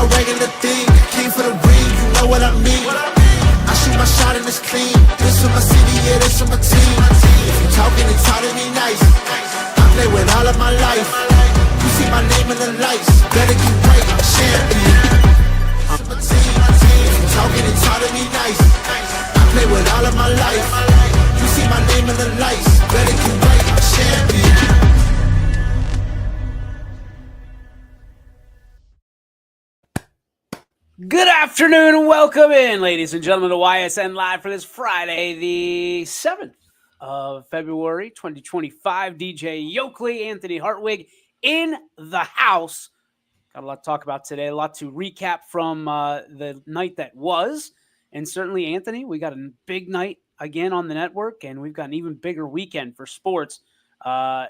no regular thing. King for the ring, you know what I mean. I shoot my shot and it's clean. This for my city, yeah, this for my team. If you talking, it's how to be nice. I play with all of my life. You see my name in the lights. Better get right, I'm a champion. I'm a team. If you talking, it's how to be nice. I play with all of my life. You see my name in the lights. Better get right, I'm a champion. Good afternoon and welcome in, ladies and gentlemen, to YSN Live for this Friday, the 7th of February, 2025. DJ Yokley, Anthony Hartwig in the house. Got a lot to talk about today, a lot to recap from the night that was. And certainly, Anthony, we got a big night again on the network, and we've got an even bigger weekend for sports. I've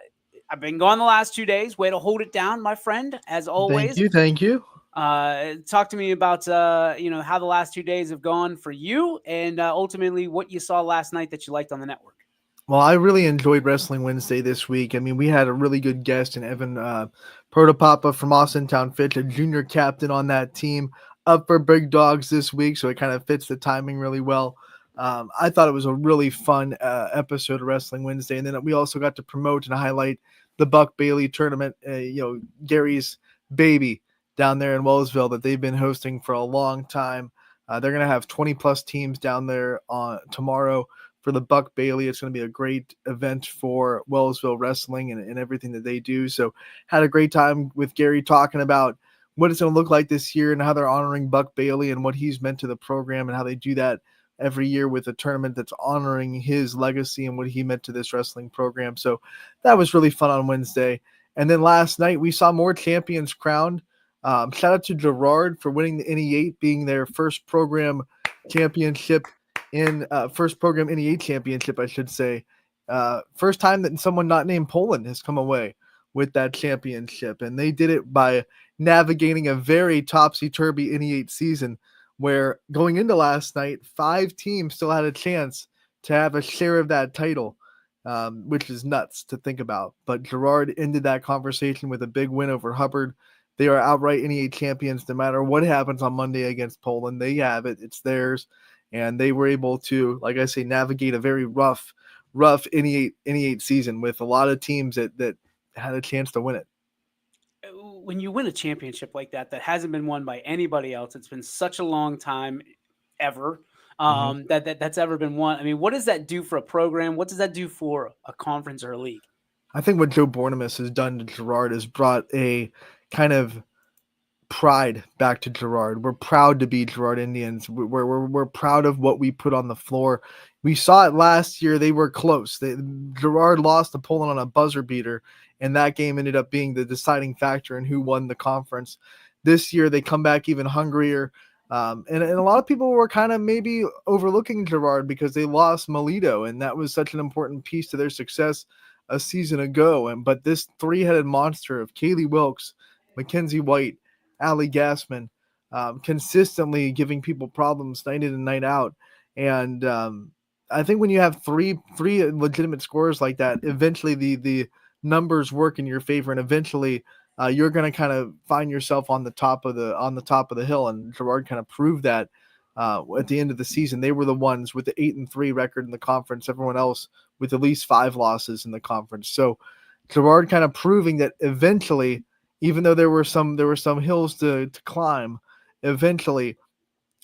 been gone the last 2 days. Way to hold it down, my friend, as always. Thank you. Talk to me about how the last 2 days have gone for you, and ultimately what you saw last night that you liked on the network. Well, I really enjoyed Wrestling Wednesday this week. I mean, we had a really good guest in Evan Protopapa from Austin Town Fitch, a junior captain on that team, up for big dogs this week, so it kind of fits the timing really well. I thought it was a really fun episode of Wrestling Wednesday, and then we also got to promote and highlight the Buck Bailey tournament, Gary's baby down there in Wellsville that they've been hosting for a long time. They're going to have 20 plus teams down there tomorrow for the Buck Bailey. It's going to be a great event for Wellsville Wrestling and everything that they do. So had a great time with Gary talking about what it's going to look like this year and how they're honoring Buck Bailey and what he's meant to the program and how they do that every year with a tournament that's honoring his legacy and what he meant to this wrestling program. So that was really fun on Wednesday. And then last night we saw more champions crowned. Shout out to Gerard for winning the NE8, being their first program championship first program NE8 championship, I should say. First time that someone not named Poland has come away with that championship. And they did it by navigating a very topsy-turvy NE8 season where going into last night, 5 teams still had a chance to have a share of that title, which is nuts to think about. But Gerard ended that conversation with a big win over Hubbard. They are outright NE8 champions no matter what happens on Monday against Poland. They have it. It's theirs. And they were able to, like I say, navigate a very rough NE8 season with a lot of teams that had a chance to win it. When you win a championship like that hasn't been won by anybody else, it's been such a long time ever that's ever been won. I mean, what does that do for a program? What does that do for a conference or a league? I think what Joe Bornemus has done to Gerard has brought a kind of pride back to Gerard. We're proud to be Gerard Indians. We're proud of what we put on the floor. We saw it last year. They were close. Gerard lost to Poland on a buzzer beater, and that game ended up being the deciding factor in who won the conference. This year, they come back even hungrier. And a lot of people were kind of maybe overlooking Gerard because they lost Melito, and that was such an important piece to their success a season ago. But this 3-headed monster of Kaylee Wilkes, Mackenzie White, Allie Gassman, consistently giving people problems night in and night out. And I think when you have three legitimate scorers like that, eventually the numbers work in your favor, and eventually you're going to kind of find yourself on the top of the hill. And Gerard kind of proved that at the end of the season. They were the ones with the 8-3 record in the conference. Everyone else with at least 5 losses in the conference. So Gerard kind of proving that eventually, even though there were some hills to climb, eventually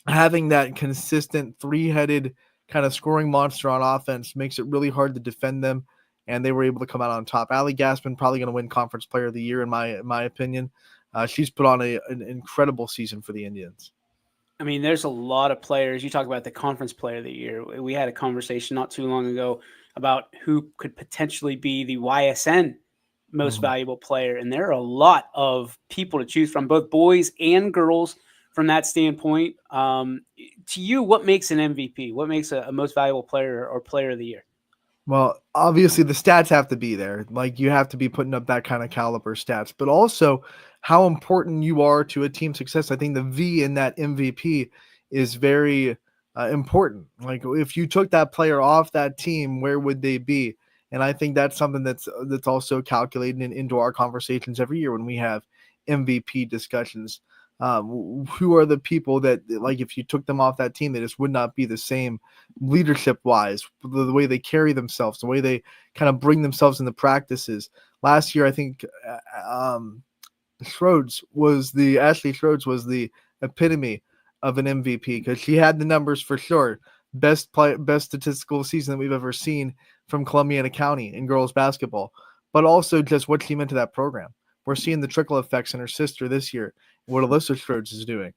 having that consistent 3-headed kind of scoring monster on offense makes it really hard to defend them, and they were able to come out on top. Allie Gassman probably going to win Conference Player of the Year in my opinion. She's put on an incredible season for the Indians. I mean, there's a lot of players. You talk about the Conference Player of the Year. We had a conversation not too long ago about who could potentially be the YSN most valuable player, and there are a lot of people to choose from, both boys and girls, from that standpoint. To you, what makes an MVP? What makes a most valuable player or player of the year? Well, obviously the stats have to be there. Like, you have to be putting up that kind of caliber stats, but also how important you are to a team's success. I think the V in that MVP is very important. Like, if you took that player off that team, where would they be? And I think that's something that's also calculated into our conversations every year when we have MVP discussions. Who are the people that, like, if you took them off that team, they just would not be the same leadership wise, the way they carry themselves, the way they kind of bring themselves into practices. Last year, I think Ashley Schrodes was the epitome of an MVP because she had the numbers for sure. Best statistical season that we've ever seen from Columbiana County in girls basketball, but also just what she meant to that program. We're seeing the trickle effects in her sister this year, what Alyssa Schrodes is doing.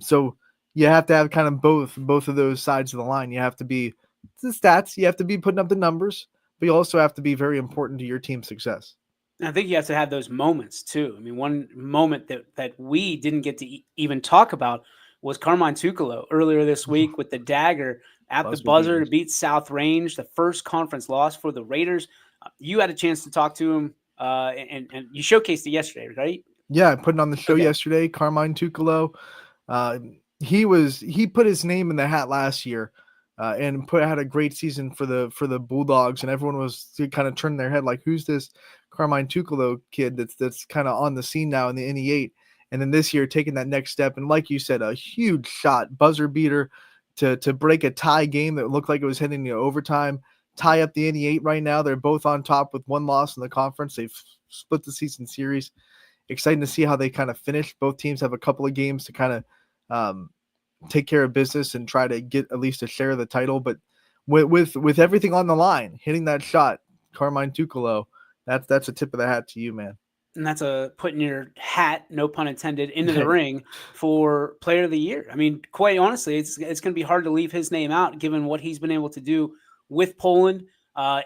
So you have to have kind of both of those sides of the line. You have to be the stats, you have to be putting up the numbers, but you also have to be very important to your team's success. I think you have to have those moments too. I mean, one moment that we didn't get to even talk about was Carmine Tucolo earlier this week with the dagger at the buzzer to beat South Range, the first conference loss for the Raiders. You had a chance to talk to him, and you showcased it yesterday, right? Yeah, I put it on the show yesterday. Carmine Tucolo, he put his name in the hat last year, and had a great season for the Bulldogs, and everyone was kind of turning their head like, who's this Carmine Tucolo kid that's kind of on the scene now in the NE8, and then this year taking that next step, and like you said, a huge shot, buzzer beater to break a tie game that looked like it was heading to overtime, tie up the NE8 right now. They're both on top with one loss in the conference. They've split the season series. Exciting to see how they kind of finish. Both teams have a couple of games to kind of take care of business and try to get at least a share of the title. But with everything on the line, hitting that shot, Carmine Tucolo, that's a tip of the hat to you, man. And that's a putting your hat, no pun intended, into the ring for Player of the Year. I mean, quite honestly, it's going to be hard to leave his name out given what he's been able to do with Poland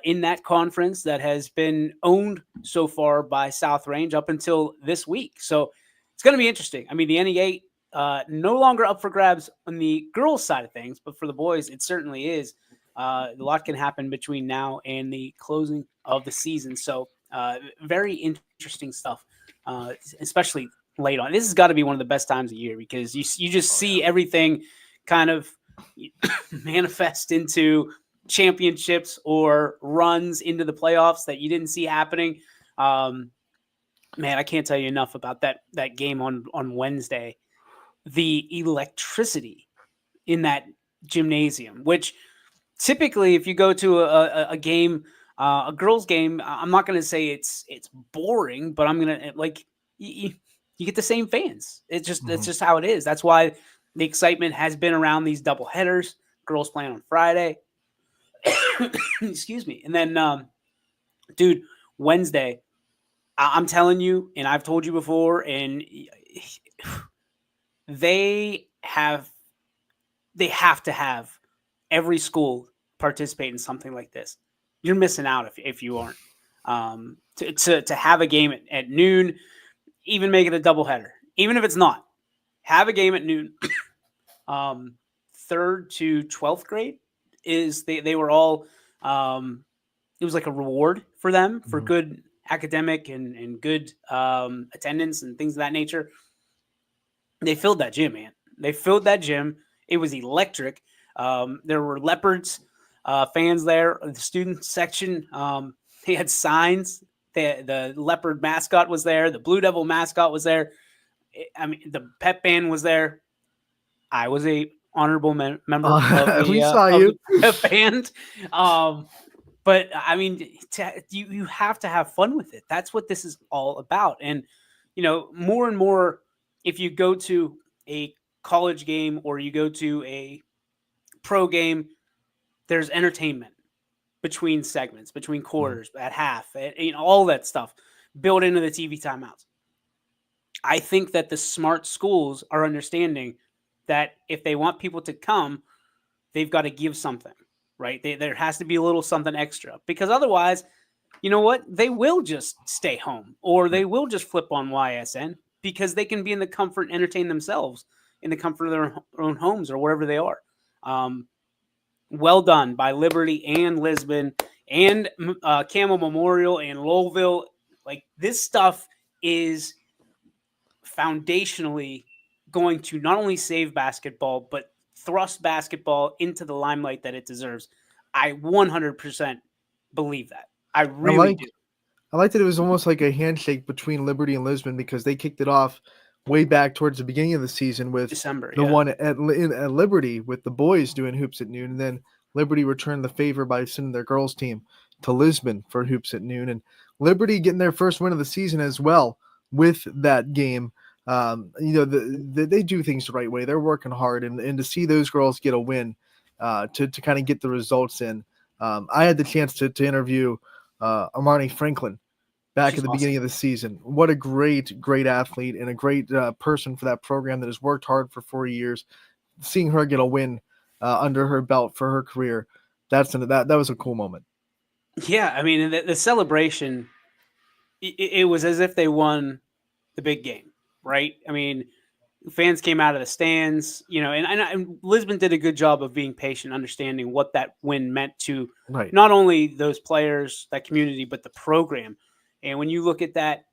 in that conference that has been owned so far by South Range up until this week. So it's going to be interesting. I mean, the NE8 no longer up for grabs on the girls' side of things, but for the boys, it certainly is. A lot can happen between now and the closing of the season. So very interesting stuff, especially late on. This has got to be one of the best times of year because you just see everything kind of manifest into championships or runs into the playoffs that you didn't see happening. Man, I can't tell you enough about that game on Wednesday. The electricity in that gymnasium, which typically if you go to a game, a girls game, I'm not going to say it's boring, but I'm going to like you get the same fans. It's just how it is. That's why the excitement has been around these double headers. Girls playing on Friday. Excuse me. And then, dude, Wednesday, I'm telling you, and I've told you before, and they have to have every school participate in something like this. You're missing out if you aren't. To have a game at noon, even make it a doubleheader, even if it's not. Have a game at noon. 3rd to 12th grade is they were all. It was like a reward for them for good academic and good attendance and things of that nature. They filled that gym, man. They filled that gym. It was electric. There were Leopards fans there. The student section, they had signs. The Leopard mascot was there. The Blue Devil mascot was there. I mean, the pep band was there. I was a honorable member of the pep band. But I mean, you have to have fun with it. That's what this is all about. And, more and more, if you go to a college game or you go to a pro game, there's entertainment between segments, between quarters, at half, all that stuff built into the TV timeouts. I think that the smart schools are understanding that if they want people to come, they've got to give something, right? There has to be a little something extra because otherwise, you know what? They will just stay home or they will just flip on YSN because they can be in the comfort and entertain themselves in the comfort of their own homes or wherever they are. Well done by Liberty and Lisbon and Camel Memorial and Lowellville. Like this stuff is foundationally going to not only save basketball, but thrust basketball into the limelight that it deserves. I 100% believe that. I really do. I like that it was almost like a handshake between Liberty and Lisbon because they kicked it off way back towards the beginning of the season with December, the yeah. one at Liberty with the boys doing hoops at noon, and then Liberty returned the favor by sending their girls team to Lisbon for hoops at noon, and Liberty getting their first win of the season as well with that game. They do things the right way. They're working hard, and to see those girls get a win, to kind of get the results in. I had the chance to interview Armani Franklin back She's at the awesome. beginning of the season. What a great athlete and a great person for that program that has worked hard for 4 years. Seeing her get a win under her belt for her career, that was a cool moment. Yeah, I mean, the celebration, it was as if they won the big game, right? I mean, fans came out of the stands, and Lisbon did a good job of being patient, understanding what that win meant to Right. not only those players, that community, but the program. And when you look at that,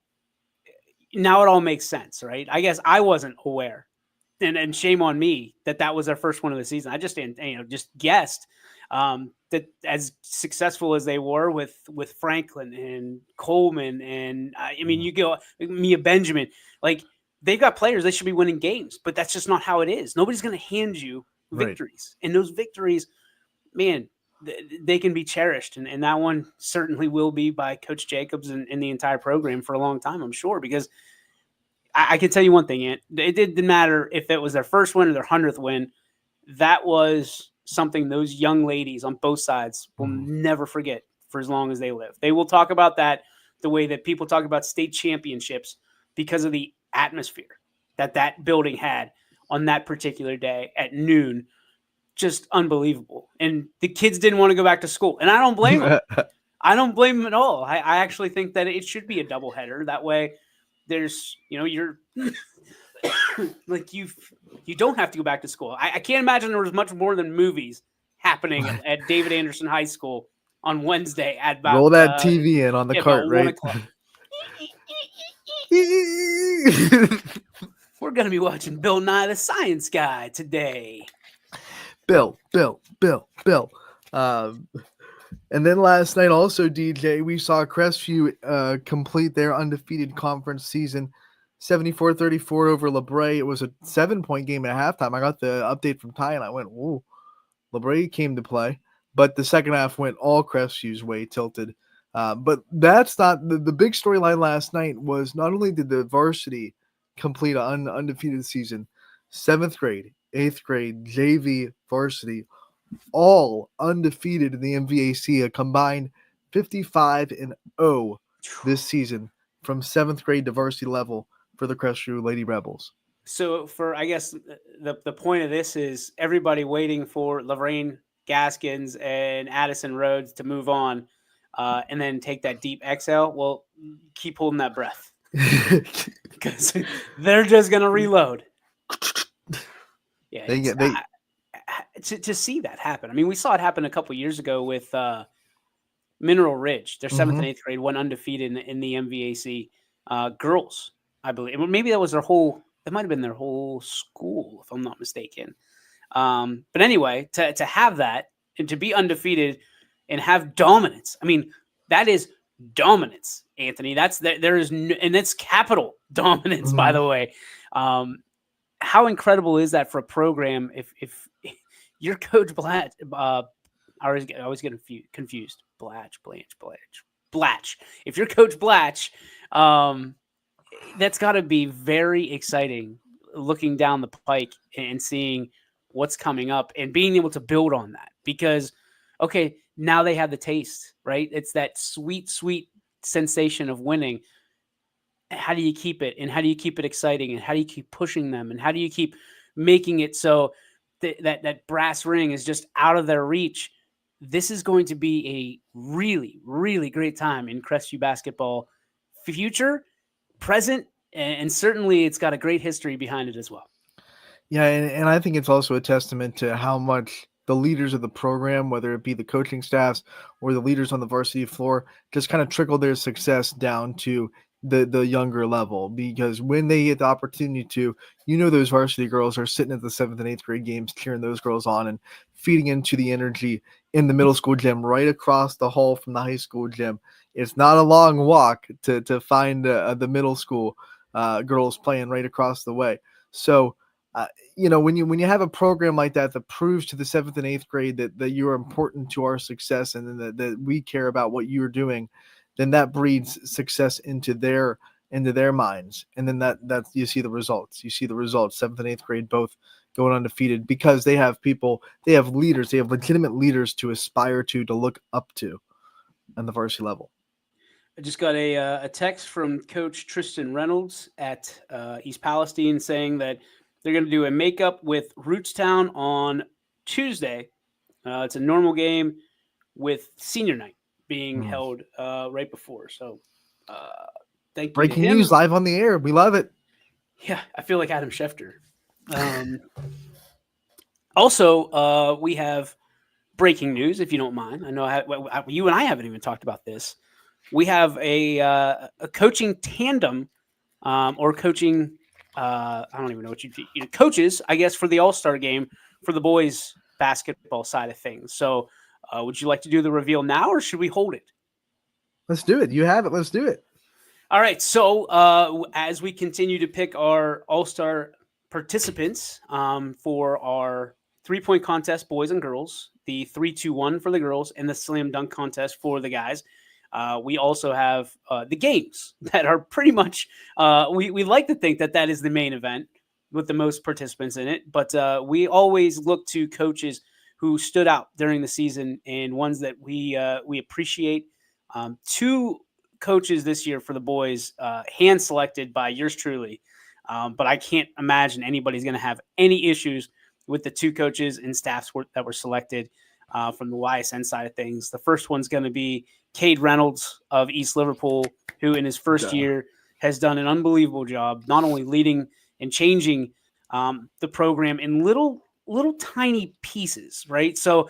now it all makes sense, right? I guess I wasn't aware, and shame on me that was their first one of the season. I just just guessed that as successful as they were with Franklin and Coleman, and I mean, you go Mia Benjamin, like they've got players, they should be winning games, but that's just not how it is. Nobody's going to hand you victories, and those victories, man, they can be cherished, and that one certainly will be by Coach Jacobs and the entire program for a long time, I'm sure, because I can tell you one thing, Ant, it didn't matter if it was their first win or their 100th win. That was something those young ladies on both sides will never forget for as long as they live. They will talk about that the way that people talk about state championships because of the atmosphere that building had on that particular day at noon. Just unbelievable. And the kids didn't want to go back to school. And I don't blame them. I don't blame them at all. I actually think that it should be a doubleheader. That way there's, you're like you don't have to go back to school. I can't imagine there was much more than movies happening at David Anderson High School on Wednesday at about roll that TV in on the cart, right? We're gonna be watching Bill Nye the Science Guy today. Bill. And then last night also, DJ, we saw Crestview complete their undefeated conference season, 74-34 over LeBray. It was a 7-point game at halftime. I got the update from Ty, and I went, whoa, LeBray came to play. But the second half went all Crestview's way, tilted. But that's not – the big storyline last night was not only did the varsity complete an undefeated season, 7th grade, 8th grade, JV, varsity, all undefeated in the MVAC, a combined 55-0 this season from 7th grade to varsity level for the Crestview Lady Rebels. So for, I guess, the point of this is everybody waiting for Lorraine Gaskins and Addison Rhodes to move on and then take that deep exhale. Well, keep holding that breath because they're just going to reload. Yeah, to see that happen. I mean, we saw it happen a couple years ago with Mineral Ridge. Their 7th and 8th grade went undefeated in the MVAC girls, I believe. Maybe that was their whole. That might have been their whole school, if I'm not mistaken. But anyway, to have that and to be undefeated and have dominance. I mean, that is dominance, Anthony. There is, and it's capital dominance, by the way. How incredible is that for a program? If your coach Blatch, I always get confused. Blatch. If you're Coach Blatch, that's got to be very exciting looking down the pike and seeing what's coming up and being able to build on that because, okay, now they have the taste, right? It's that sweet, sweet sensation of winning. How do you keep it? And how do you keep it exciting? And how do you keep pushing them? And how do you keep making it so that brass ring is just out of their reach? This is going to be a really, really great time in Crestview basketball future, present, and certainly it's got a great history behind it as well. Yeah, and I think it's also a testament to how much the leaders of the program, whether it be the coaching staffs or the leaders on the varsity floor, just kind of trickle their success down to the younger level, because when they get the opportunity to, those varsity girls are sitting at the 7th and 8th grade games cheering those girls on and feeding into the energy in the middle school gym right across the hall from the high school gym. It's not a long walk to find the middle school girls playing right across the way. So, when you have a program like that proves to the 7th and 8th grade that you are important to our success and that we care about what you're doing, then that breeds success into their minds. And then that you see the results. 7th and 8th grade both going undefeated because they have leaders, they have legitimate leaders to aspire to look up to on the varsity level. I just got a text from Coach Tristan Reynolds at East Palestine saying that they're going to do a makeup with Rootstown on Tuesday. It's a normal game with senior night being held right before. So thank you. Breaking news live on the air. We love it. Yeah, I feel like Adam Schefter. Also, we have breaking news, if you don't mind. I know you and I haven't even talked about this. We have a coaching tandem or coaching. I don't even know what coaches, I guess, for the All-Star game for the boys basketball side of things. So would you like to do the reveal now or should we hold it? Let's do it. You have it. Let's do it. All right. So as we continue to pick our All-Star participants for our 3-point contest, boys and girls, the 3-2-1 for the girls, and the slam dunk contest for the guys, we also have the games that are pretty much we like to think that is the main event with the most participants in it. But we always look to coaches who stood out during the season and ones that we appreciate. 2 coaches this year for the boys, hand selected by yours truly. But I can't imagine anybody's going to have any issues with the 2 coaches and staffs that were selected from the YSN side of things. The first one's going to be Cade Reynolds of East Liverpool, who in his first year has done an unbelievable job, not only leading and changing the program in little tiny pieces, right? So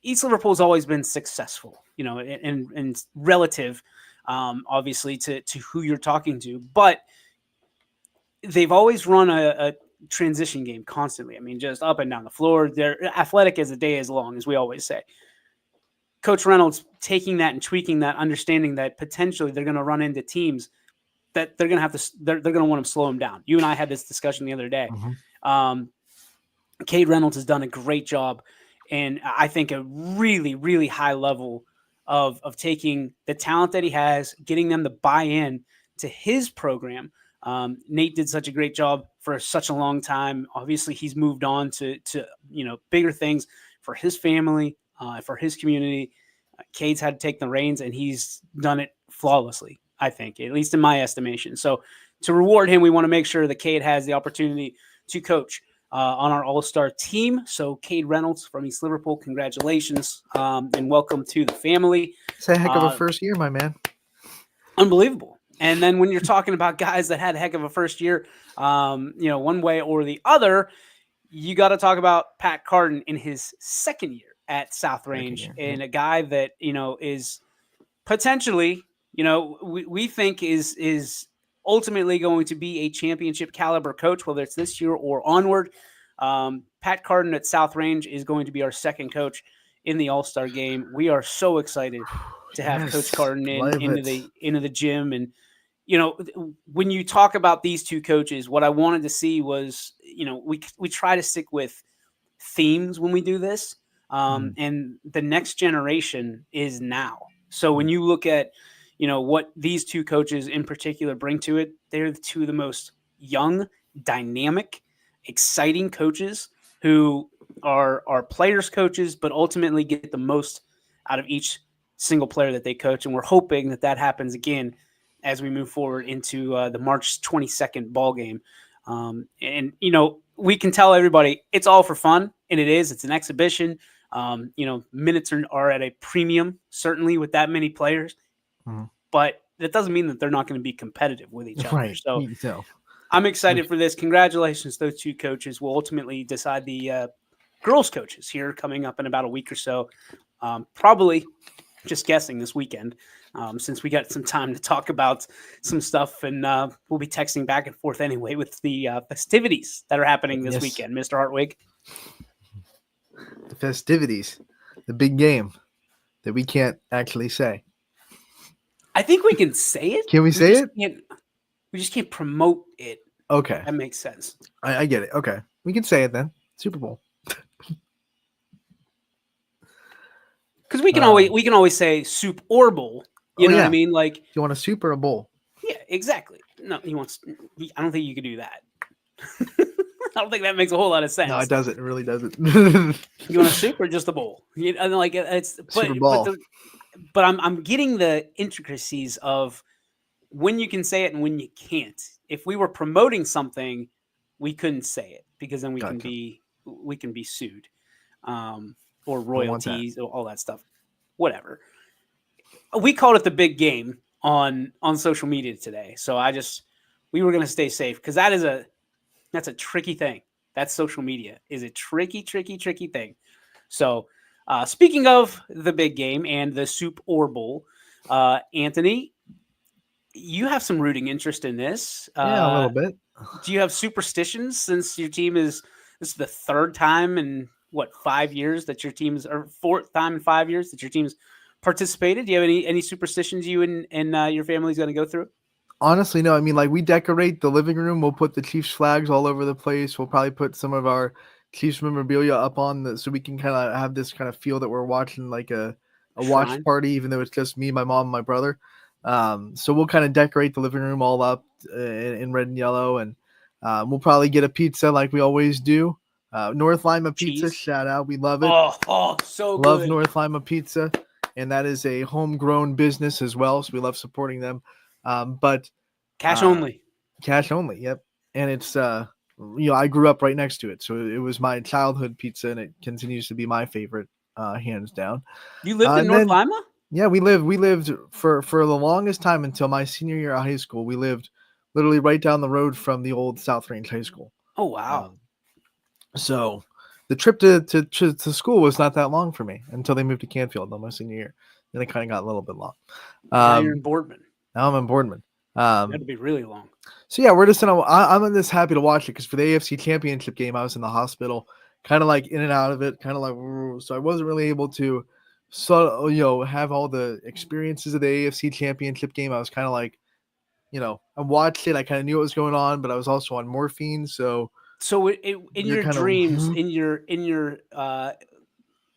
East Liverpool's always been successful, and relative, obviously, to who you're talking to. But they've always run a transition game constantly. I mean, just up and down the floor. They're athletic as the day is long, as we always say. Coach Reynolds taking that and tweaking that, understanding that potentially they're going to run into teams that they're going to want to slow them down. You and I had this discussion the other day. Cade Reynolds has done a great job, and I think a really, really high level of taking the talent that he has, getting them to buy in to his program. Nate did such a great job for such a long time. Obviously, he's moved on to bigger things for his family, for his community. Cade's had to take the reins, and he's done it flawlessly, I think, at least in my estimation. So to reward him, we want to make sure that Cade has the opportunity to coach on our All-Star team. So Cade Reynolds from East Liverpool, congratulations, and welcome to the family. It's a heck of a first year, my man. Unbelievable. And then when you're talking about guys that had a heck of a first year, one way or the other, you got to talk about Pat Carden in his second year at South Range, and a guy that, is potentially, we think is ultimately going to be a championship caliber coach, whether it's this year or onward. Pat Carden at South Range is going to be our second coach in the All-Star game. We are so excited to have Coach Carden into the gym. And, when you talk about these 2 coaches, what I wanted to see was, we try to stick with themes when we do this. And the next generation is now. So when you look at, what these 2 coaches in particular bring to it, they're 2 of the most young, dynamic, exciting coaches who are players coaches, but ultimately get the most out of each single player that they coach. And we're hoping that happens again as we move forward into the March 22nd ball game. And we can tell everybody it's all for fun, and it is. It's an exhibition. Minutes are at a premium, certainly with that many players, but that doesn't mean that they're not going to be competitive with each other. Right. So I'm excited for this. Congratulations to those 2 coaches. We'll ultimately decide the girls coaches here coming up in about a week or so. Probably just guessing this weekend, since we got some time to talk about some stuff, and we'll be texting back and forth anyway with the festivities that are happening this weekend, Mr. Hartwig. The festivities, the big game that we can't actually say. I think we can say it. Can we say it? We just can't promote it. Okay, That makes sense. I get it. Okay, we can say it then. Super Bowl. Because we can always say soup or bowl. You know what I Yeah. mean? Like, Do you want a soup or a bowl? yeah, exactly. No, he wants. I don't think you could do that. I don't think that makes a whole lot of sense. No, it doesn't. It really doesn't. You want a soup or just a bowl? And like it's Super Bowl. but I'm getting the intricacies of when you can say it and when you can't. If we were promoting something, we couldn't say it because then we can be sued, or royalties, or all that stuff. Whatever. We called it the big game on social media today, so we were going to stay safe because that's a tricky thing. That's social media is a tricky thing. So, speaking of the big game and the soup or bowl, Anthony, you have some rooting interest in this. Yeah, a little bit. Do you have superstitions since your team this is the third time in 5 years that your team's, or fourth time in 5 years that your team's participated? Do you have any superstitions you and your family's going to go through? Honestly, no. I mean, like, we decorate the living room. We'll put the Chiefs flags all over the place. We'll probably put some of our Chiefs memorabilia up on so we can kind of have this kind of feel that we're watching like a watch Shrine. party, even though it's just me, my mom, and my brother. So we'll kind of decorate the living room all up in red and yellow, and we'll probably get a pizza like we always do. North Lima Pizza, Cheese. shout out. We love it. Oh, so Love good. North Lima Pizza, and that is a homegrown business as well, so we love supporting them. But Cash only. Cash only, yep. And it's I grew up right next to it, so it was my childhood pizza, and it continues to be my favorite, hands down. You lived in North Lima? Yeah, we lived for the longest time until my senior year of high school. We lived literally right down the road from the old South Range High School. Oh wow. So the trip to school was not that long for me until they moved to Canfield on my senior year. Then it kind of got a little bit long. Now you're in Boardman. Now I'm in Boardman. That'd be really long. So yeah, I'm just happy to watch it because for the AFC Championship game, I was in the hospital, kind of like in and out of it, kind of like, so I wasn't really able to, have all the experiences of the AFC Championship game. I was kind of like, I watched it, I kind of knew what was going on, but I was also on morphine, so in your dreams, in your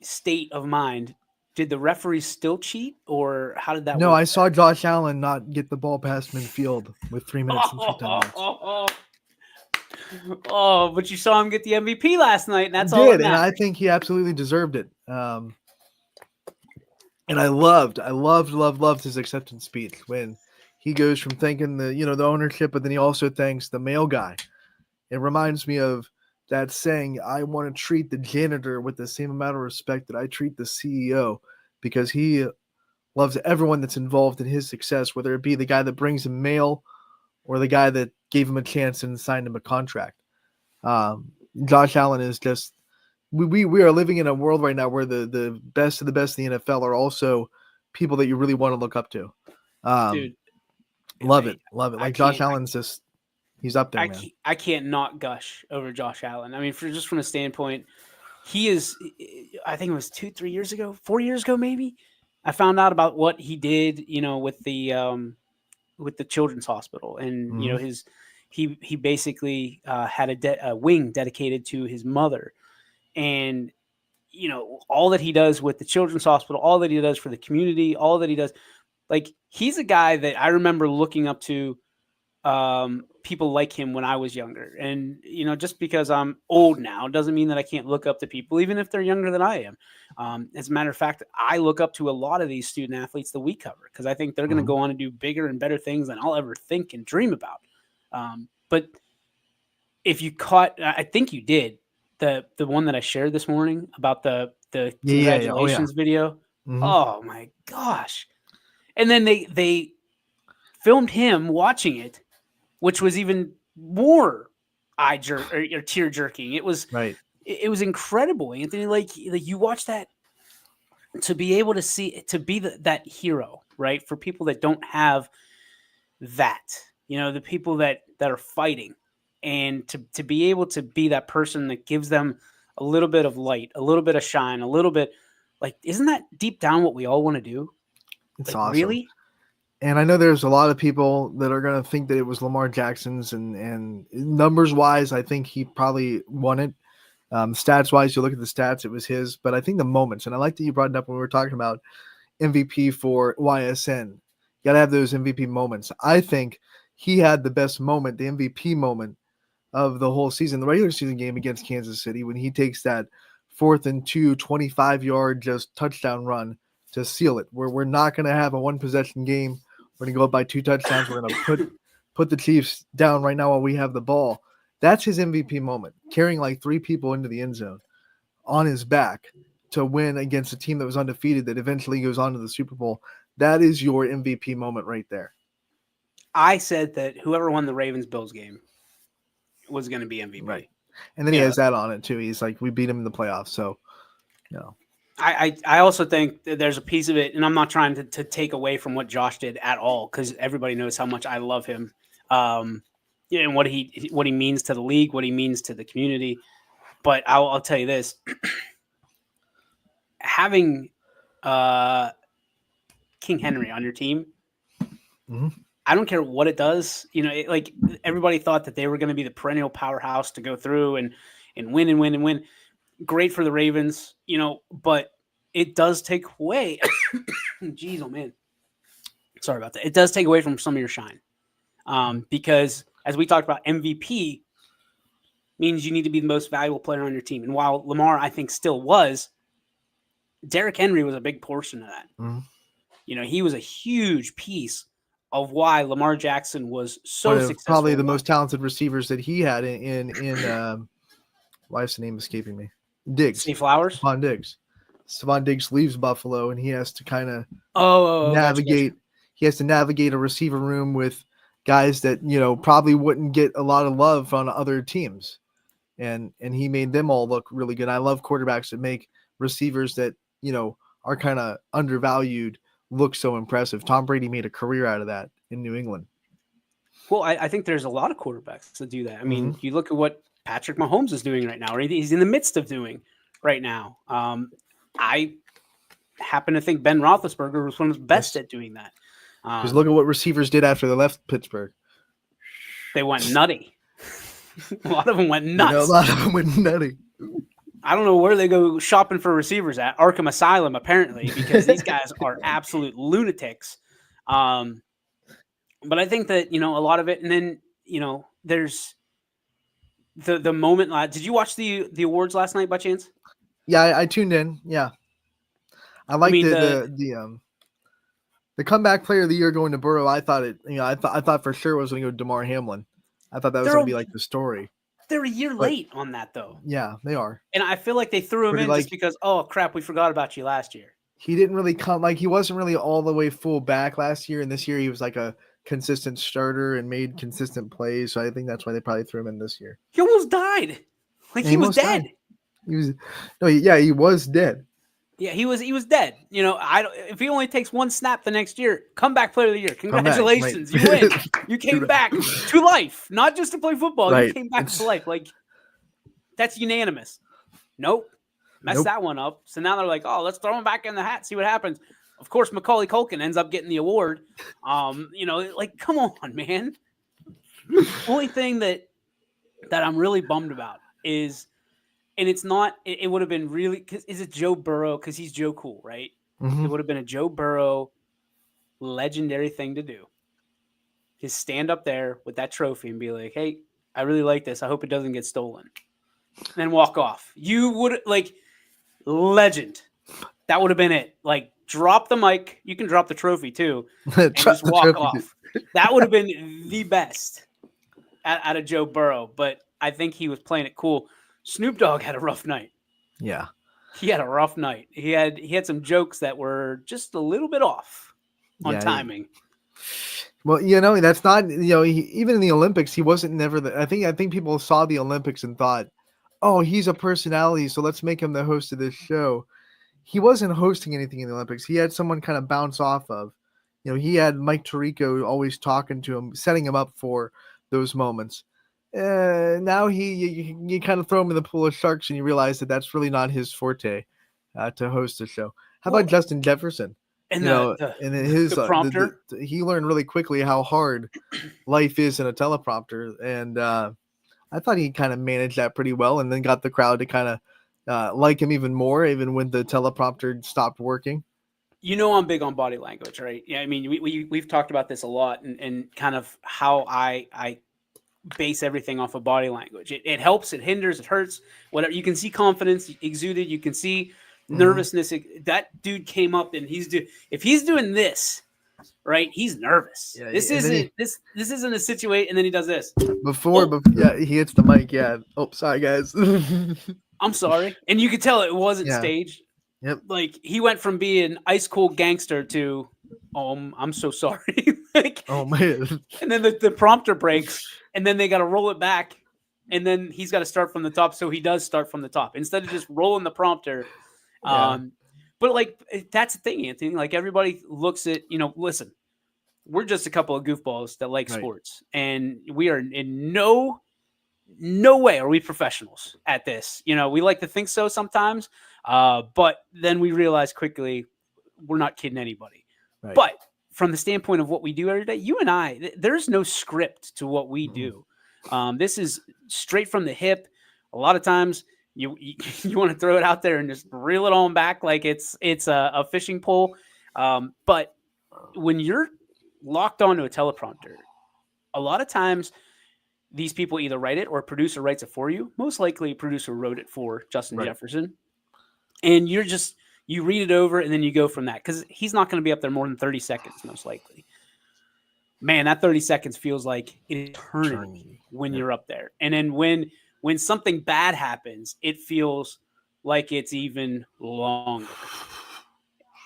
state of mind, did the referees still cheat, or how did that work? No, I saw Josh Allen not get the ball past midfield with 3 minutes and 15 minutes. Oh, but you saw him get the MVP last night, and that's all. Did, and I think he absolutely deserved it. And I loved his acceptance speech when he goes from thanking the ownership, but then he also thanks the mail guy. It reminds me of that saying, I want to treat the janitor with the same amount of respect that I treat the CEO, because he loves everyone that's involved in his success, whether it be the guy that brings him mail or the guy that gave him a chance and signed him a contract. Josh Allen is just, we are living in a world right now where the best of the best in the NFL are also people that you really want to look up to. Dude, love it. Like Josh Allen's just, he's up there, man. I can't not gush over Josh Allen. I mean, from a standpoint, he is, I think it was 4 years ago, maybe, I found out about what he did, with the children's hospital, and he basically had a wing dedicated to his mother, and all that he does with the children's hospital, all that he does for the community, all that he does, like, he's a guy that I remember looking up to. People like him when I was younger, and just because I'm old now doesn't mean that I can't look up to people, even if they're younger than I am. As a matter of fact, I look up to a lot of these student athletes that we cover, because I think they're going to go on and do bigger and better things than I'll ever think and dream about. But if you caught, I think you did, the one that I shared this morning about the congratulations video. Oh my gosh. And then they filmed him watching it, which was even more tear jerking. It was right. It was incredible, Anthony. Like you watch that, to be able to see, to be that hero, right? For people that don't have that, the people that are fighting, and to be able to be that person that gives them a little bit of light, a little bit of shine, a little bit, like, isn't that deep down what we all want to do? It's like, awesome. Really? And I know there's a lot of people that are going to think that it was Lamar Jackson's, and numbers wise, I think he probably won it. Stats wise, you look at the stats, it was his. But I think the moments, and I like that you brought it up when we were talking about MVP for YSN. You got to have those MVP moments. I think he had the best moment, the MVP moment of the whole season, the regular season game against Kansas City, when he takes that 4th and 2, 25-yard just touchdown run to seal it. We're not going to have a one-possession game. We're going to go up by 2 touchdowns. We're going to put the Chiefs down right now while we have the ball. That's his MVP moment, carrying like 3 people into the end zone on his back to win against a team that was undefeated that eventually goes on to the Super Bowl. That is your MVP moment right there. I said that whoever won the Ravens-Bills game was going to be MVP. Right. And then he has that on it too. He's like, we beat him in the playoffs. So, I also think that there's a piece of it, and I'm not trying to take away from what Josh did at all, because everybody knows how much I love him, and what he means to the league, what he means to the community. But I'll tell you this: having King Henry on your team, I don't care what it does. Like everybody thought that they were going to be the perennial powerhouse to go through and win and win and win. Great for the Ravens, but it does take away. Jeez, oh man. Sorry about that. It does take away from some of your shine. Because as we talked about, MVP means you need to be the most valuable player on your team. And while Lamar, I think, still was, Derrick Henry was a big portion of that. He was a huge piece of why Lamar Jackson was so successful. Probably the most talented receivers that he had in why is the name escaping me? Diggs. Steve Flowers? Stephon Diggs. Stephon Diggs leaves Buffalo, and he has to kind of navigate. Gotcha. He has to navigate a receiver room with guys that probably wouldn't get a lot of love on other teams, and he made them all look really good. I love quarterbacks that make receivers that are kind of undervalued look so impressive. Tom Brady made a career out of that in New England. Well, I think there's a lot of quarterbacks that do that. I mean, you look at what Patrick Mahomes is doing right now, or he's in the midst of doing right now. I happen to think Ben Roethlisberger was one of the best at doing that. Because look at what receivers did after they left Pittsburgh. They went nutty. A lot of them went nuts. A lot of them went nutty. I don't know where they go shopping for receivers at. Arkham Asylum, apparently, because these guys are absolute lunatics. But I think that, a lot of it, and then, there's the moment. Did you watch the awards last night by chance? Yeah, I tuned in. Yeah. I like the comeback player of the year going to Burrow. I thought I thought for sure it was going to go to Damar Hamlin. I thought that was going to be like the story. They're a year late on that, though. Yeah, they are. And I feel like they threw him in just because, oh, crap, we forgot about you last year. He didn't really he wasn't really all the way full back last year, and this year he was like a consistent starter and made consistent plays. So I think that's why they probably threw him in this year. He almost died. He was dead. Died. He was dead. Yeah, he was dead. If he only takes one snap the next year, comeback player of the year. Congratulations, you win. You came back to life, not just to play football. Right. You came back to life. Like, that's unanimous. Nope. Messed that one up. So now they're like, oh, let's throw him back in the hat, see what happens. Of course, Macaulay Culkin ends up getting the award. Come on, man. The only thing that I'm really bummed about is, and it's not, it would have been really, because is it Joe Burrow? Because he's Joe Cool, right? It would have been a Joe Burrow legendary thing to do. Just stand up there with that trophy and be like, hey, I really like this. I hope it doesn't get stolen. And then walk off. You would, legend. That would have been it. Drop the mic. You can drop the trophy too. And just walk off. That would have been the best out of Joe Burrow. But I think he was playing it cool. Snoop Dogg had a rough night. Yeah. He had a rough night. He had some jokes that were just a little bit off on timing. Well, that's not, even in the Olympics, he wasn't never I think people saw the Olympics and thought, oh, he's a personality, so let's make him the host of this show. He wasn't hosting anything in the Olympics. He had someone kind of bounce off of. He had Mike Tirico always talking to him, setting him up for those moments. Now you kind of throw him in the pool of sharks, and you realize that that's really not his forte to host the show. How about Justin Jefferson? And You know, and his the prompter. he learned really quickly how hard life is in a teleprompter, and I thought he kind of managed that pretty well, and then got the crowd to kind of like him even more, even when the teleprompter stopped working. You know, I'm big on body language, right? Yeah, I mean, we've talked about this a lot, and kind of how I base everything off of body language. It helps, it hinders, it hurts, whatever. You can see confidence exuded, you can see nervousness. That dude came up and if he's doing this, right, he's nervous. Yeah, this and then isn't this isn't a situation, and then he does this. Yeah, he hits the mic. Yeah. Oh, sorry guys. I'm sorry. And you could tell it wasn't Yeah. staged. Yep. Like, he went from being ice cold gangster to, I'm so sorry. Like, Oh man. and then the prompter breaks, and then they got to roll it back, and then he's got to start from the top. So he does start from the top instead of just rolling the prompter. Yeah. But like, that's the thing, Anthony. Like, everybody looks at, listen, we're just a couple of goofballs that like Right. sports, and we are in no way are we professionals at this. We like to think so sometimes, but then we realize quickly we're not kidding anybody. Right. But from the standpoint of what we do every day, you and I, there's no script to what we do. This is straight from the hip. A lot of times you want to throw it out there and just reel it on back like it's a fishing pole. But when you're locked onto a teleprompter, a lot of times these people either write it or a producer writes it for you. Most likely a producer wrote it for Justin Right. Jefferson. And you read it over and then you go from that, because he's not going to be up there more than 30 seconds, most likely. Man, that 30 seconds feels like eternity when you're up there. And then when something bad happens, it feels like it's even longer.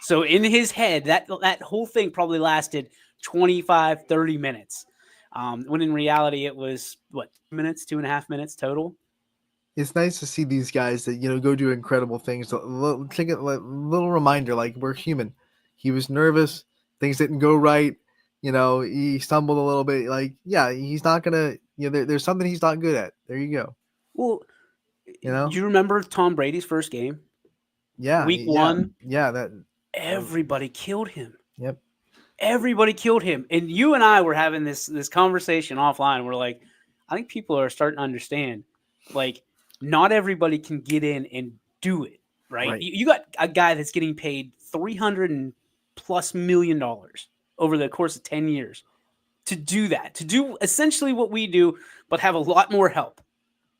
So in his head, that whole thing probably lasted 25, 30 minutes. When in reality, it was, 2.5 minutes total? It's nice to see these guys that, go do incredible things. Take a little reminder, like, we're human. He was nervous. Things didn't go right. He stumbled a little bit. Like, yeah, he's not going to, there's something he's not good at. There you go. Well, do you remember Tom Brady's first game? Yeah. Week 1. Yeah. Everybody killed him. Yep. Everybody killed him. And you and I were having this conversation offline. We're like, I think people are starting to understand, like, not everybody can get in and do it, right? You got a guy that's getting paid $300+ million over the course of 10 years to do that, to do essentially what we do, but have a lot more help,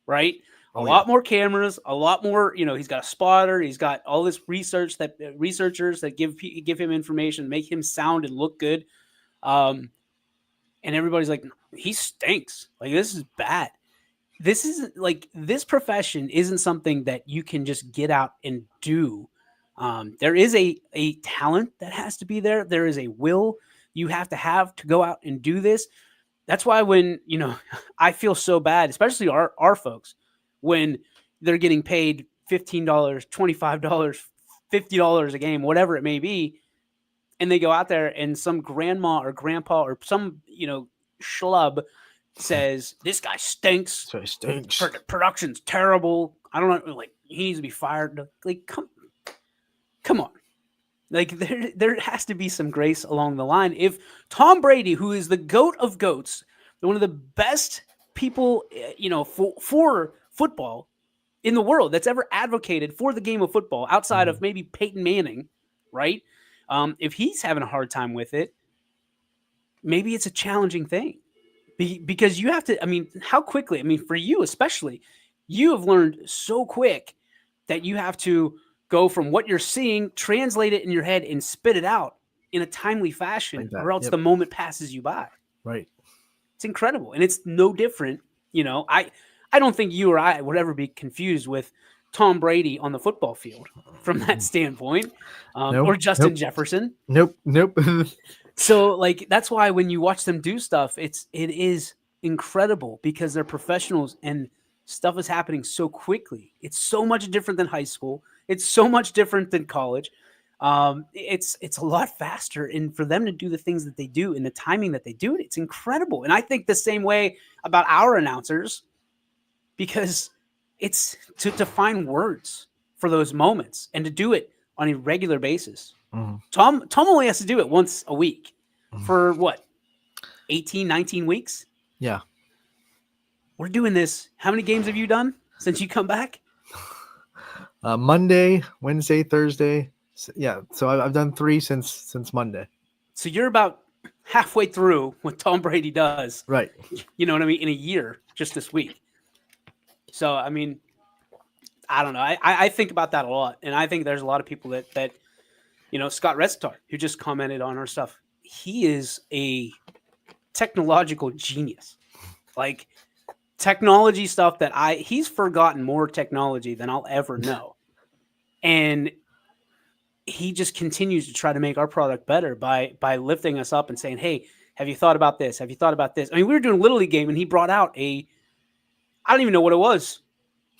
right? A lot more cameras, a lot more, he's got a spotter, he's got all this researchers that give him information, make him sound and look good. And everybody's like, he stinks. Like, this is bad. This isn't, like, this profession isn't something that you can just get out and do. There is a talent that has to be there. There is a will you have to go out and do this. That's why when, I feel so bad, especially our folks, when they're getting paid $15, $25, $50 a game, whatever it may be, and they go out there and some grandma or grandpa or some, schlub says, this guy stinks. So he stinks. Production's terrible. I don't know. Like, he needs to be fired. Like, come on. Like, there has to be some grace along the line. If Tom Brady, who is the GOAT of GOATs, one of the best people, for football in the world that's ever advocated for the game of football outside of maybe Peyton Manning, right? If he's having a hard time with it, maybe it's a challenging thing. Because you have to, how quickly, for you especially, you have learned so quick that you have to go from what you're seeing, translate it in your head, and spit it out in a timely fashion, or else the moment passes you by. Right. It's incredible. And it's no different. I don't think you or I would ever be confused with Tom Brady on the football field from that standpoint, or Justin Jefferson. Nope. So, like, that's why when you watch them do stuff, it is incredible, because they're professionals and stuff is happening so quickly. It's so much different than high school. It's so much different than college. It's a lot faster, and for them to do the things that they do and the timing that they do it, it's incredible. And I think the same way about our announcers, because it's to find words for those moments and to do it on a regular basis. Tom only has to do it once a week for what, 18, 19 weeks? Yeah. We're doing this. How many games have you done since you come back? Monday, Wednesday, Thursday. Yeah. So I've done 3 since Monday. So you're about halfway through what Tom Brady does. Right. You know what I mean? In a year, just this week. So, I mean, I don't know. I think about that a lot. And I think there's a lot of people that Scott Restar, who just commented on our stuff, he is a technological genius. Like, technology stuff that he's forgotten more technology than I'll ever know. And he just continues to try to make our product better by lifting us up and saying, hey, have you thought about this? Have you thought about this? I mean, we were doing a Little League game and he brought out I don't even know what it was,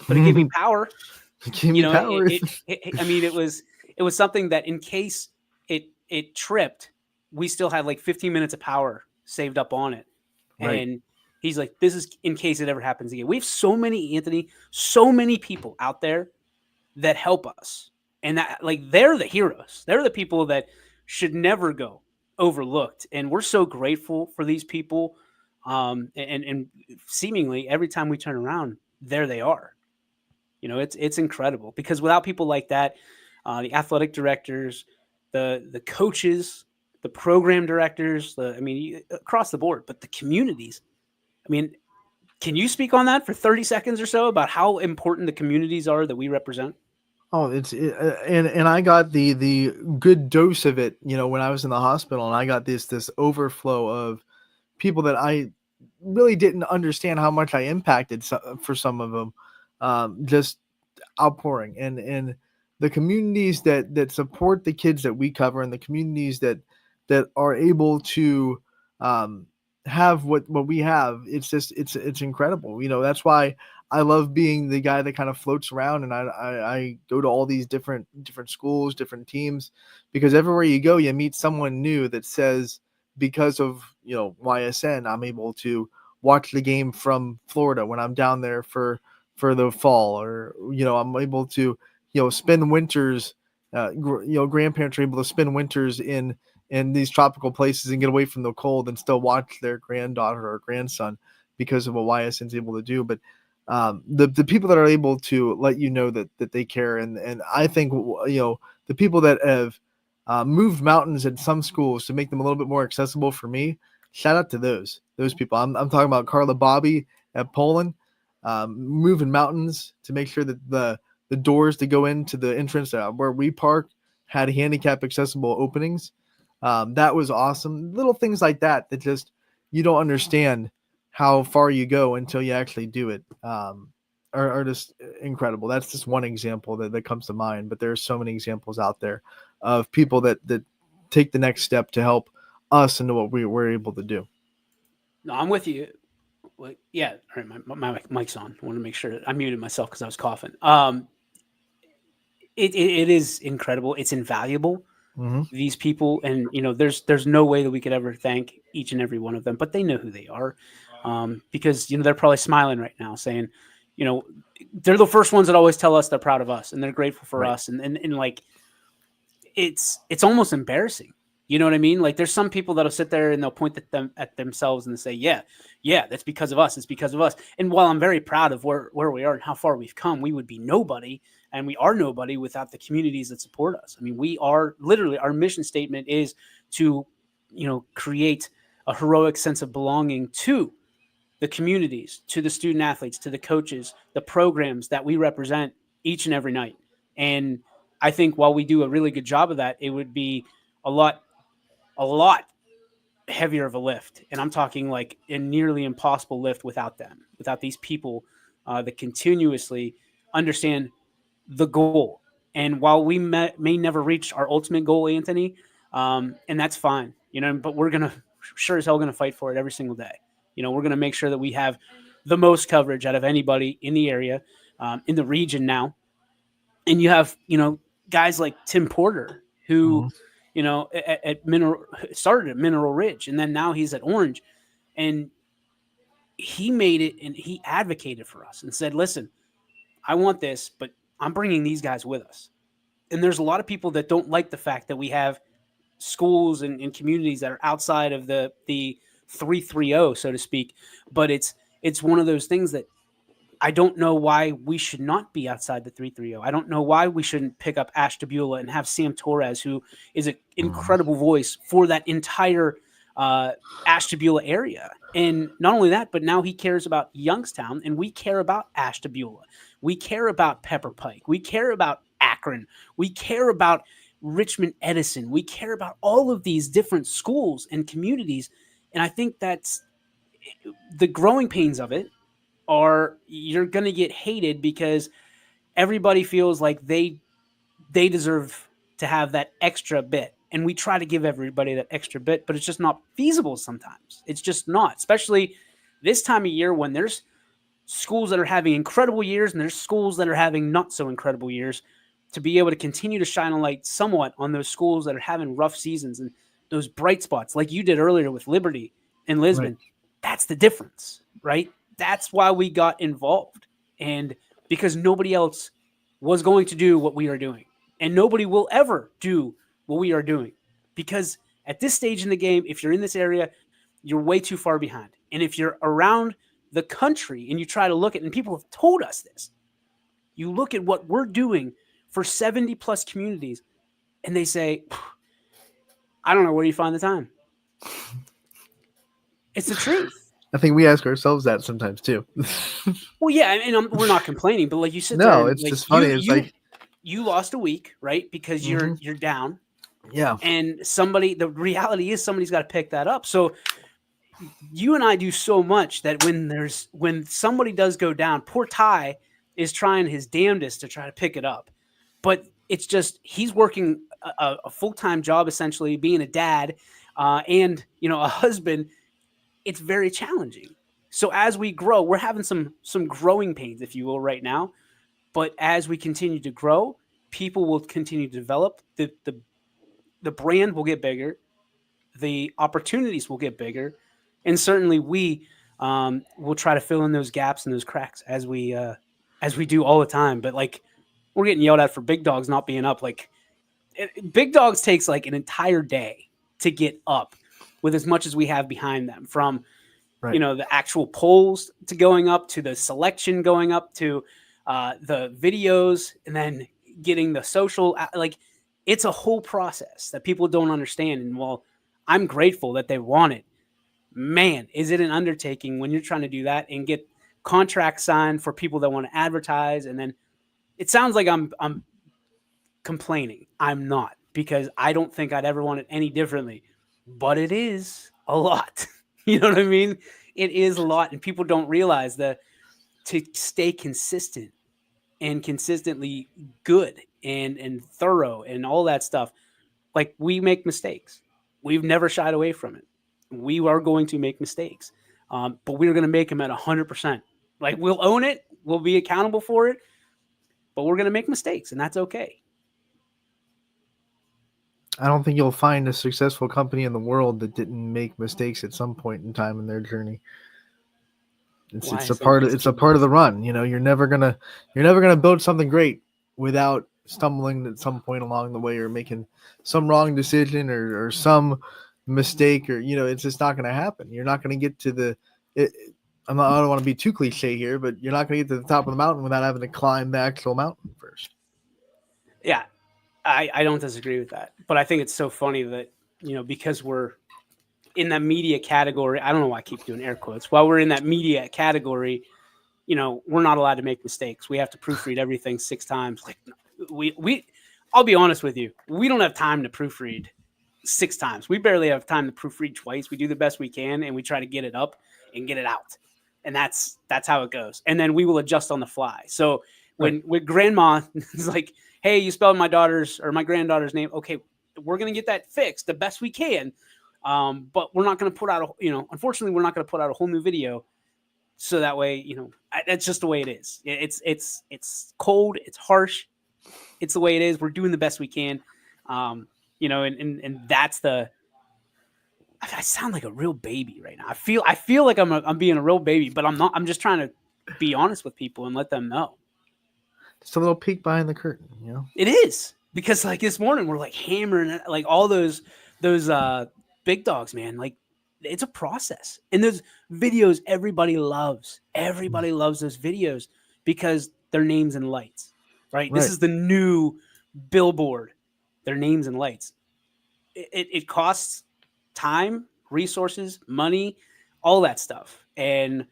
but it gave me power. It gave me power. I mean, it was something that in case it tripped, we still had like 15 minutes of power saved up on it. Right. And he's like, this is in case it ever happens again. We have so many people out there that help us. And that, like, they're the heroes. They're the people that should never go overlooked. And we're so grateful for these people. And seemingly every time we turn around, there they are. It's incredible because without people like that, the athletic directors, the coaches, the program directors, across the board, but the communities. I mean, can you speak on that for 30 seconds or so about how important the communities are that we represent? Oh, and I got the good dose of it, when I was in the hospital, and I got this overflow of people that I really didn't understand how much I impacted for some of them, just outpouring and the communities that support the kids that we cover and the communities that are able to have what we have. It's incredible. That's why I love being the guy that kind of floats around, and I go to all these different schools, different teams, because everywhere you go, you meet someone new that says, because of YSN, I'm able to watch the game from Florida when I'm down there for the fall, or I'm able to spend winters. Grandparents are able to spend winters in these tropical places and get away from the cold and still watch their granddaughter or grandson because of what YSN is able to do. But the people that are able to let that they care, and I think the people that have moved mountains at some schools to make them a little bit more accessible for me, shout out to those people. I'm talking about Carla Bobby at Poland, moving mountains to make sure that the doors to go into the entrance where we park had handicap accessible openings. That was awesome. Little things like that just you don't understand how far you go until you actually do it, are just incredible. That's just one example that comes to mind, but there's so many examples out there of people that take the next step to help us into what we're able to do. No, I'm with you. Well, yeah. All right. My mic's on. I want to make sure I muted myself because I was coughing. It is incredible. It's invaluable. Mm-hmm. These people, and there's no way that we could ever thank each and every one of them, but they know who they are. Because they're probably smiling right now saying, they're the first ones that always tell us they're proud of us and they're grateful for right. us. And like, it's almost embarrassing. You know what I mean? Like, there's some people that'll sit there and they'll point at themselves and say, yeah, that's because of us. It's because of us. And while I'm very proud of where we are and how far we've come, we would be nobody, and we are nobody without the communities that support us. I mean, we are literally, our mission statement is to, create a heroic sense of belonging to the communities, to the student athletes, to the coaches, the programs that we represent each and every night. And I think while we do a really good job of that, it would be a lot heavier of a lift. And I'm talking like a nearly impossible lift without them, without these people that continuously understand the goal. And while we may never reach our ultimate goal, Anthony, and that's fine, but we're going to sure as hell going to fight for it every single day. We're going to make sure that we have the most coverage out of anybody in the area, in the region now. And you have, guys like Tim Porter, who, started at Mineral Ridge, and then now he's at Orange. And he made it, and he advocated for us and said, listen, I want this, but I'm bringing these guys with us. And there's a lot of people that don't like the fact that we have schools and communities that are outside of the 330, so to speak. But it's one of those things that I don't know why we should not be outside the 330. I don't know why we shouldn't pick up Ashtabula and have Sam Torres, who is an incredible voice for that entire Ashtabula area. And not only that, but now he cares about Youngstown, and we care about Ashtabula. We care about Pepper Pike. We care about Akron. We care about Richmond Edison. We care about all of these different schools and communities. And I think that's the growing pains of it. Or you're going to get hated because everybody feels like they deserve to have that extra bit. And we try to give everybody that extra bit, but it's just not feasible sometimes. It's just not, especially this time of year when there's schools that are having incredible years and there's schools that are having not so incredible years, to be able to continue to shine a light somewhat on those schools that are having rough seasons and those bright spots like you did earlier with Liberty and Lisbon. Right. That's the difference, right? That's why we got involved, and because nobody else was going to do what we are doing, and nobody will ever do what we are doing, because at this stage in the game, if you're in this area, you're way too far behind. And if you're around the country and you try to look at, and people have told us this, you look at what we're doing for 70 plus communities and they say, I don't know where you find the time. It's the truth. I think we ask ourselves that sometimes too. Well, yeah, and we're not complaining, but like you said, no, it's like, just funny. It's like you lost a week, right? Because you're down. Yeah. And the reality is somebody's got to pick that up. So you and I do so much that when somebody does go down, poor Ty is trying his damnedest to try to pick it up. But it's just, he's working a full-time job, essentially being a dad and, a husband. It's very challenging. So as we grow, we're having some growing pains, if you will, right now. But as we continue to grow, people will continue to develop. The brand will get bigger. The opportunities will get bigger. And certainly we will try to fill in those gaps and those cracks as we do all the time. But like, we're getting yelled at for Big Dogs not being up. Like, Big Dogs takes like an entire day to get up with as much as we have behind them, from right. The actual polls to going up, to the selection going up, to the videos, and then getting the social. Like, it's a whole process that people don't understand. And while I'm grateful that they want it, man, is it an undertaking when you're trying to do that and get contracts signed for people that want to advertise. And then it sounds like I'm complaining. I'm not, because I don't think I'd ever want it any differently. But it is a lot. You know what I mean? It is a lot. And people don't realize that to stay consistent and consistently good and thorough and all that stuff, like, we make mistakes. We've never shied away from it. We are going to make mistakes. But we're going to make them at 100%. Like, we'll own it. We'll be accountable for it. But we're going to make mistakes, and that's okay. I don't think you'll find a successful company in the world that didn't make mistakes at some point in time in their journey. It's a part of the run. You're never gonna build something great without stumbling at some point along the way, or making some wrong decision or some mistake, or it's just not gonna happen. You're not gonna get to I don't want to be too cliche here, but you're not gonna get to the top of the mountain without having to climb the actual mountain first. Yeah. I don't disagree with that, but I think it's so funny that, because we're in that media category, I don't know why I keep doing air quotes. While we're in that media category, we're not allowed to make mistakes. We have to proofread everything 6 times. Like, I'll be honest with you. We don't have time to proofread 6 times. We barely have time to proofread twice. We do the best we can, and we try to get it up and get it out. And that's how it goes. And then we will adjust on the fly. So when grandma is like, hey, you spelled my daughter's or my granddaughter's name. Okay, we're going to get that fixed the best we can. But we're not going to put out, unfortunately, we're not going to put out a whole new video. So that way, that's just the way it is. It's cold. It's harsh. It's the way it is. We're doing the best we can. And that's I sound like a real baby right now. I feel like I'm being a real baby, but I'm not. I'm just trying to be honest with people and let them know. Just a little peek behind the curtain, It is. because like this morning we're like hammering like all those big dogs, man. Like it's a process, and those videos everybody loves. Everybody loves those videos because they're names and lights, right? This Right. is the new billboard. Their names and lights. It costs time, resources, money, all that stuff, and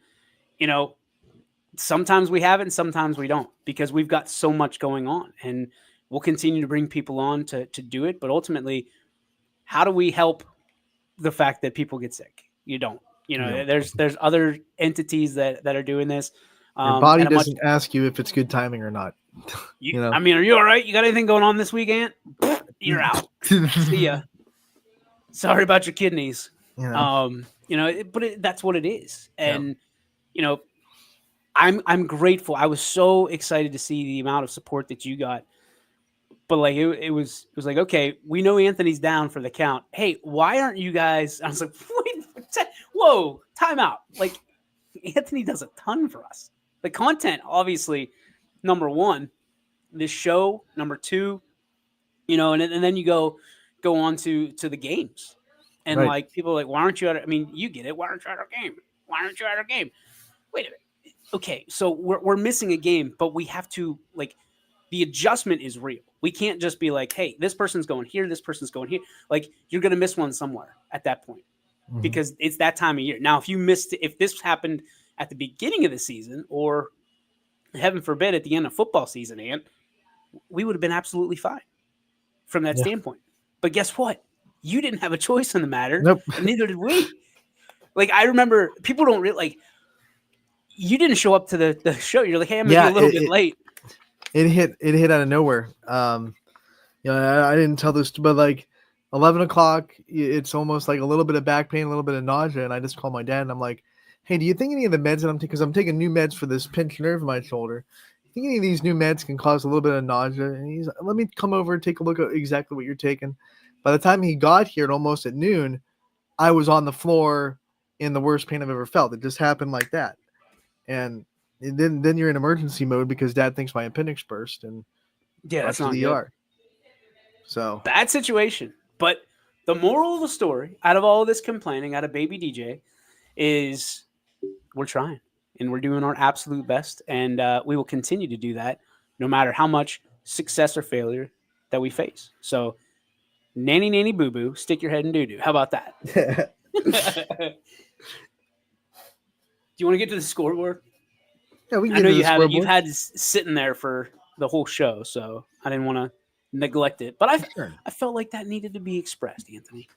you know sometimes we have it and sometimes we don't because we've got so much going on, and we'll continue to bring people on to do it. But ultimately, how do we help the fact that people get sick? You don't. No. There's other entities that are doing this. Your body at a much, doesn't ask you if it's good timing or not. You know? I mean, are you all right? You got anything going on this weekend? You're out. See ya. Sorry about your kidneys. You know? That's what it is, and I'm grateful. I was so excited to see the amount of support that you got. But like it was like, okay, we know Anthony's down for the count. Hey, why aren't you guys? I was like, wait, whoa, time out. Like Anthony does a ton for us. The content, obviously, number one. This show, number two. And then you go on to the games, and Right. like people are like, why aren't you at? I mean, you get it. Why aren't you at our game? Why aren't you at our game? Wait a minute. Okay, so we're missing a game, but we have to like the adjustment is real. We can't just be like, hey, this person's going here, this person's going here. Like you're gonna miss one somewhere at that point because it's that time of year. Now, if this happened at the beginning of the season, or heaven forbid at the end of football season, we would have been absolutely fine from that standpoint. But guess what? You didn't have a choice in the matter. Nope. And neither did we. Like I remember people don't really like. You didn't show up to the show. You're like, hey, I'm gonna be a little bit late. It hit out of nowhere. I didn't tell this, but like 11 o'clock, it's almost like a little bit of back pain, a little bit of nausea. And I just called my dad and I'm like, hey, do you think any of the meds that I'm taking, because I'm taking new meds for this pinched nerve in my shoulder, do you think any of these new meds can cause a little bit of nausea? And he's like, let me come over and take a look at exactly what you're taking. By the time he got here almost at noon, I was on the floor in the worst pain I've ever felt. It just happened like that. And then you're in emergency mode because dad thinks my appendix burst and that's not the good. ER. So bad situation. But the moral of the story out of all of this complaining out of baby DJ is we're trying and we're doing our absolute best. And we will continue to do that no matter how much success or failure that we face. So nanny, nanny, boo boo, stick your head in doo doo. How about that? Do you want to get to the scoreboard? Yeah, we can I know get to you the have scoreboard. you've had this sitting there for the whole show, so I didn't want to neglect it. But I felt like that needed to be expressed, Anthony.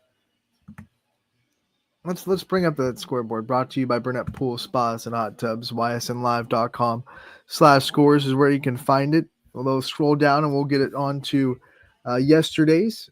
Let's bring up the scoreboard. Brought to you by Burnett Pool Spas and Hot Tubs. ysnlive.com/scores is where you can find it. We'll scroll down and we'll get it on to yesterday's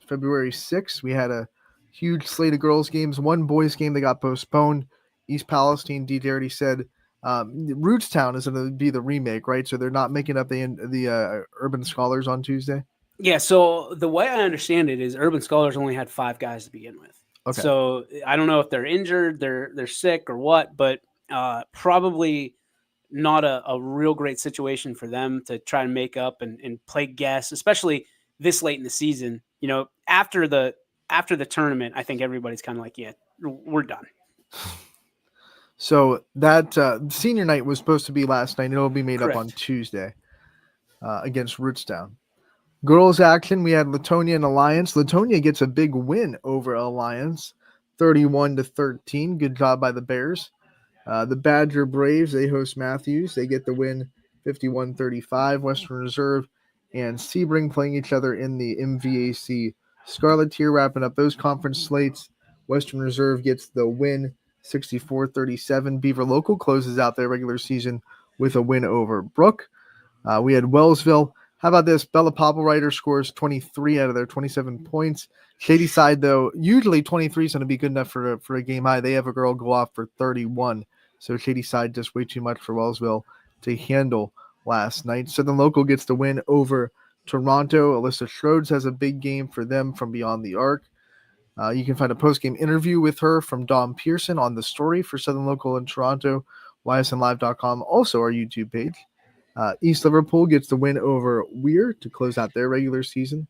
February 6th. We had a huge slate of girls games, one boys game that got postponed. East Palestine, DJ already said Rootstown is going to be the remake, right? So they're not making up the Urban Scholars on Tuesday. Yeah. So the way I understand it is Urban Scholars only had 5 guys to begin with. Okay. So I don't know if they're injured, they're sick or what, but probably not a real great situation for them to try and make up and play guess, especially this late in the season. After the tournament, I think everybody's kind of like, yeah, we're done. So that senior night was supposed to be last night. It'll be made Correct. up on Tuesday against Rootstown. Girls action, we had Latonia and Alliance. Latonia gets a big win over Alliance, 31-13. Good job by the Bears. The Badger Braves, they host Matthews. They get the win, 51-35. Western Reserve and Sebring playing each other in the MVAC Scarlet Tier, wrapping up those conference slates. Western Reserve gets the win, 64-37. Beaver Local closes out their regular season with a win over Brook. We had Wellsville. How about this? Bella Popplewriter scores 23 out of their 27 points. Shadyside, though, usually 23 is going to be good enough for a game high. They have a girl go off for 31. So Shadyside just way too much for Wellsville to handle last night. Southern Local gets the win over Toronto. Alyssa Schroeds has a big game for them from Beyond the Arc. You can find a post-game interview with her from Dom Pearson on the story for Southern Local in Toronto, ysnlive.com, also our YouTube page. East Liverpool gets the win over Weir to close out their regular season.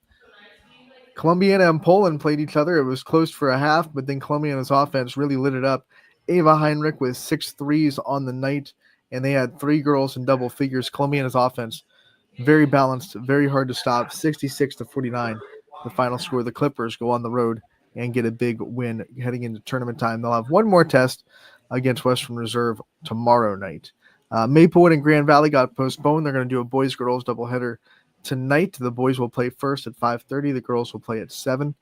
Columbiana and Poland played each other. It was close for a half, but then Columbiana's offense really lit it up. Ava Heinrich with 6 threes on the night, and they had 3 girls in double figures. Columbiana's offense, very balanced, very hard to stop, 66-49. The final score. The Clippers go on the road and get a big win heading into tournament time. They'll have one more test against Western Reserve tomorrow night. Maplewood and Grand Valley got postponed. They're going to do a boys-girls doubleheader tonight. The boys will play first at 5:30. The girls will play at 7.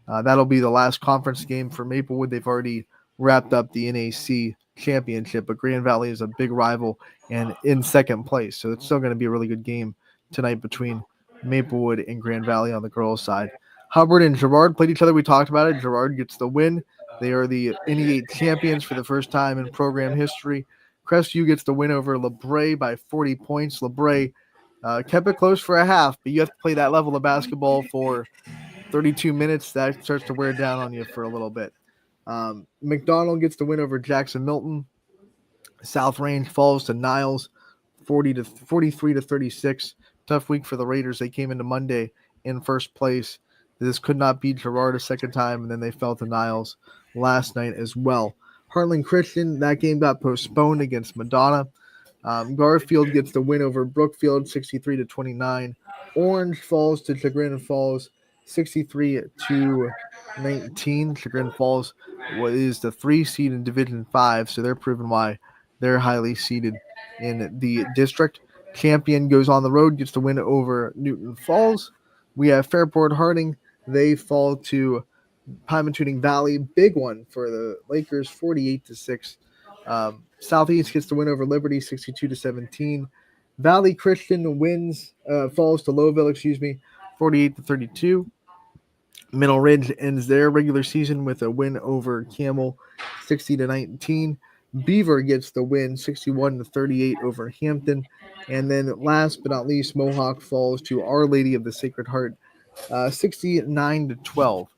That'll be the last conference game for Maplewood. They've already wrapped up the NAC championship, but Grand Valley is a big rival and in second place. So it's still going to be a really good game tonight between Maplewood and Grand Valley on the girls' side. Hubbard and Girard played each other. We talked about it. Girard gets the win. They are the NE8 champions for the first time in program history. Crestview gets the win over LeBray by 40 points. LeBray kept it close for a half, but you have to play that level of basketball for 32 minutes. That starts to wear down on you for a little bit. McDonald gets the win over Jackson Milton. South Range falls to Niles 43-36. Tough week for the Raiders. They came into Monday in first place. This could not beat Girard a second time, and then they fell to Niles last night as well. Heartland Christian, that game got postponed against Madonna. Garfield gets the win over Brookfield 63-29. Orange falls to Chagrin Falls 63-19. Chagrin Falls is the 3 seed in Division 5, so they're proving why they're highly seeded in the district. Champion goes on the road, gets the win over Newton Falls. We have Fairport Harding. They fall to Pymatuning Valley. Big one for the Lakers, 48-6. Southeast gets the win over Liberty, 62-17. Valley Christian falls to Lowville, 48-32. Middle Ridge ends their regular season with a win over Camel, 60-19. Beaver gets the win, 61-38 over Hampton. And then last but not least, Mohawk falls to Our Lady of the Sacred Heart, 69-12.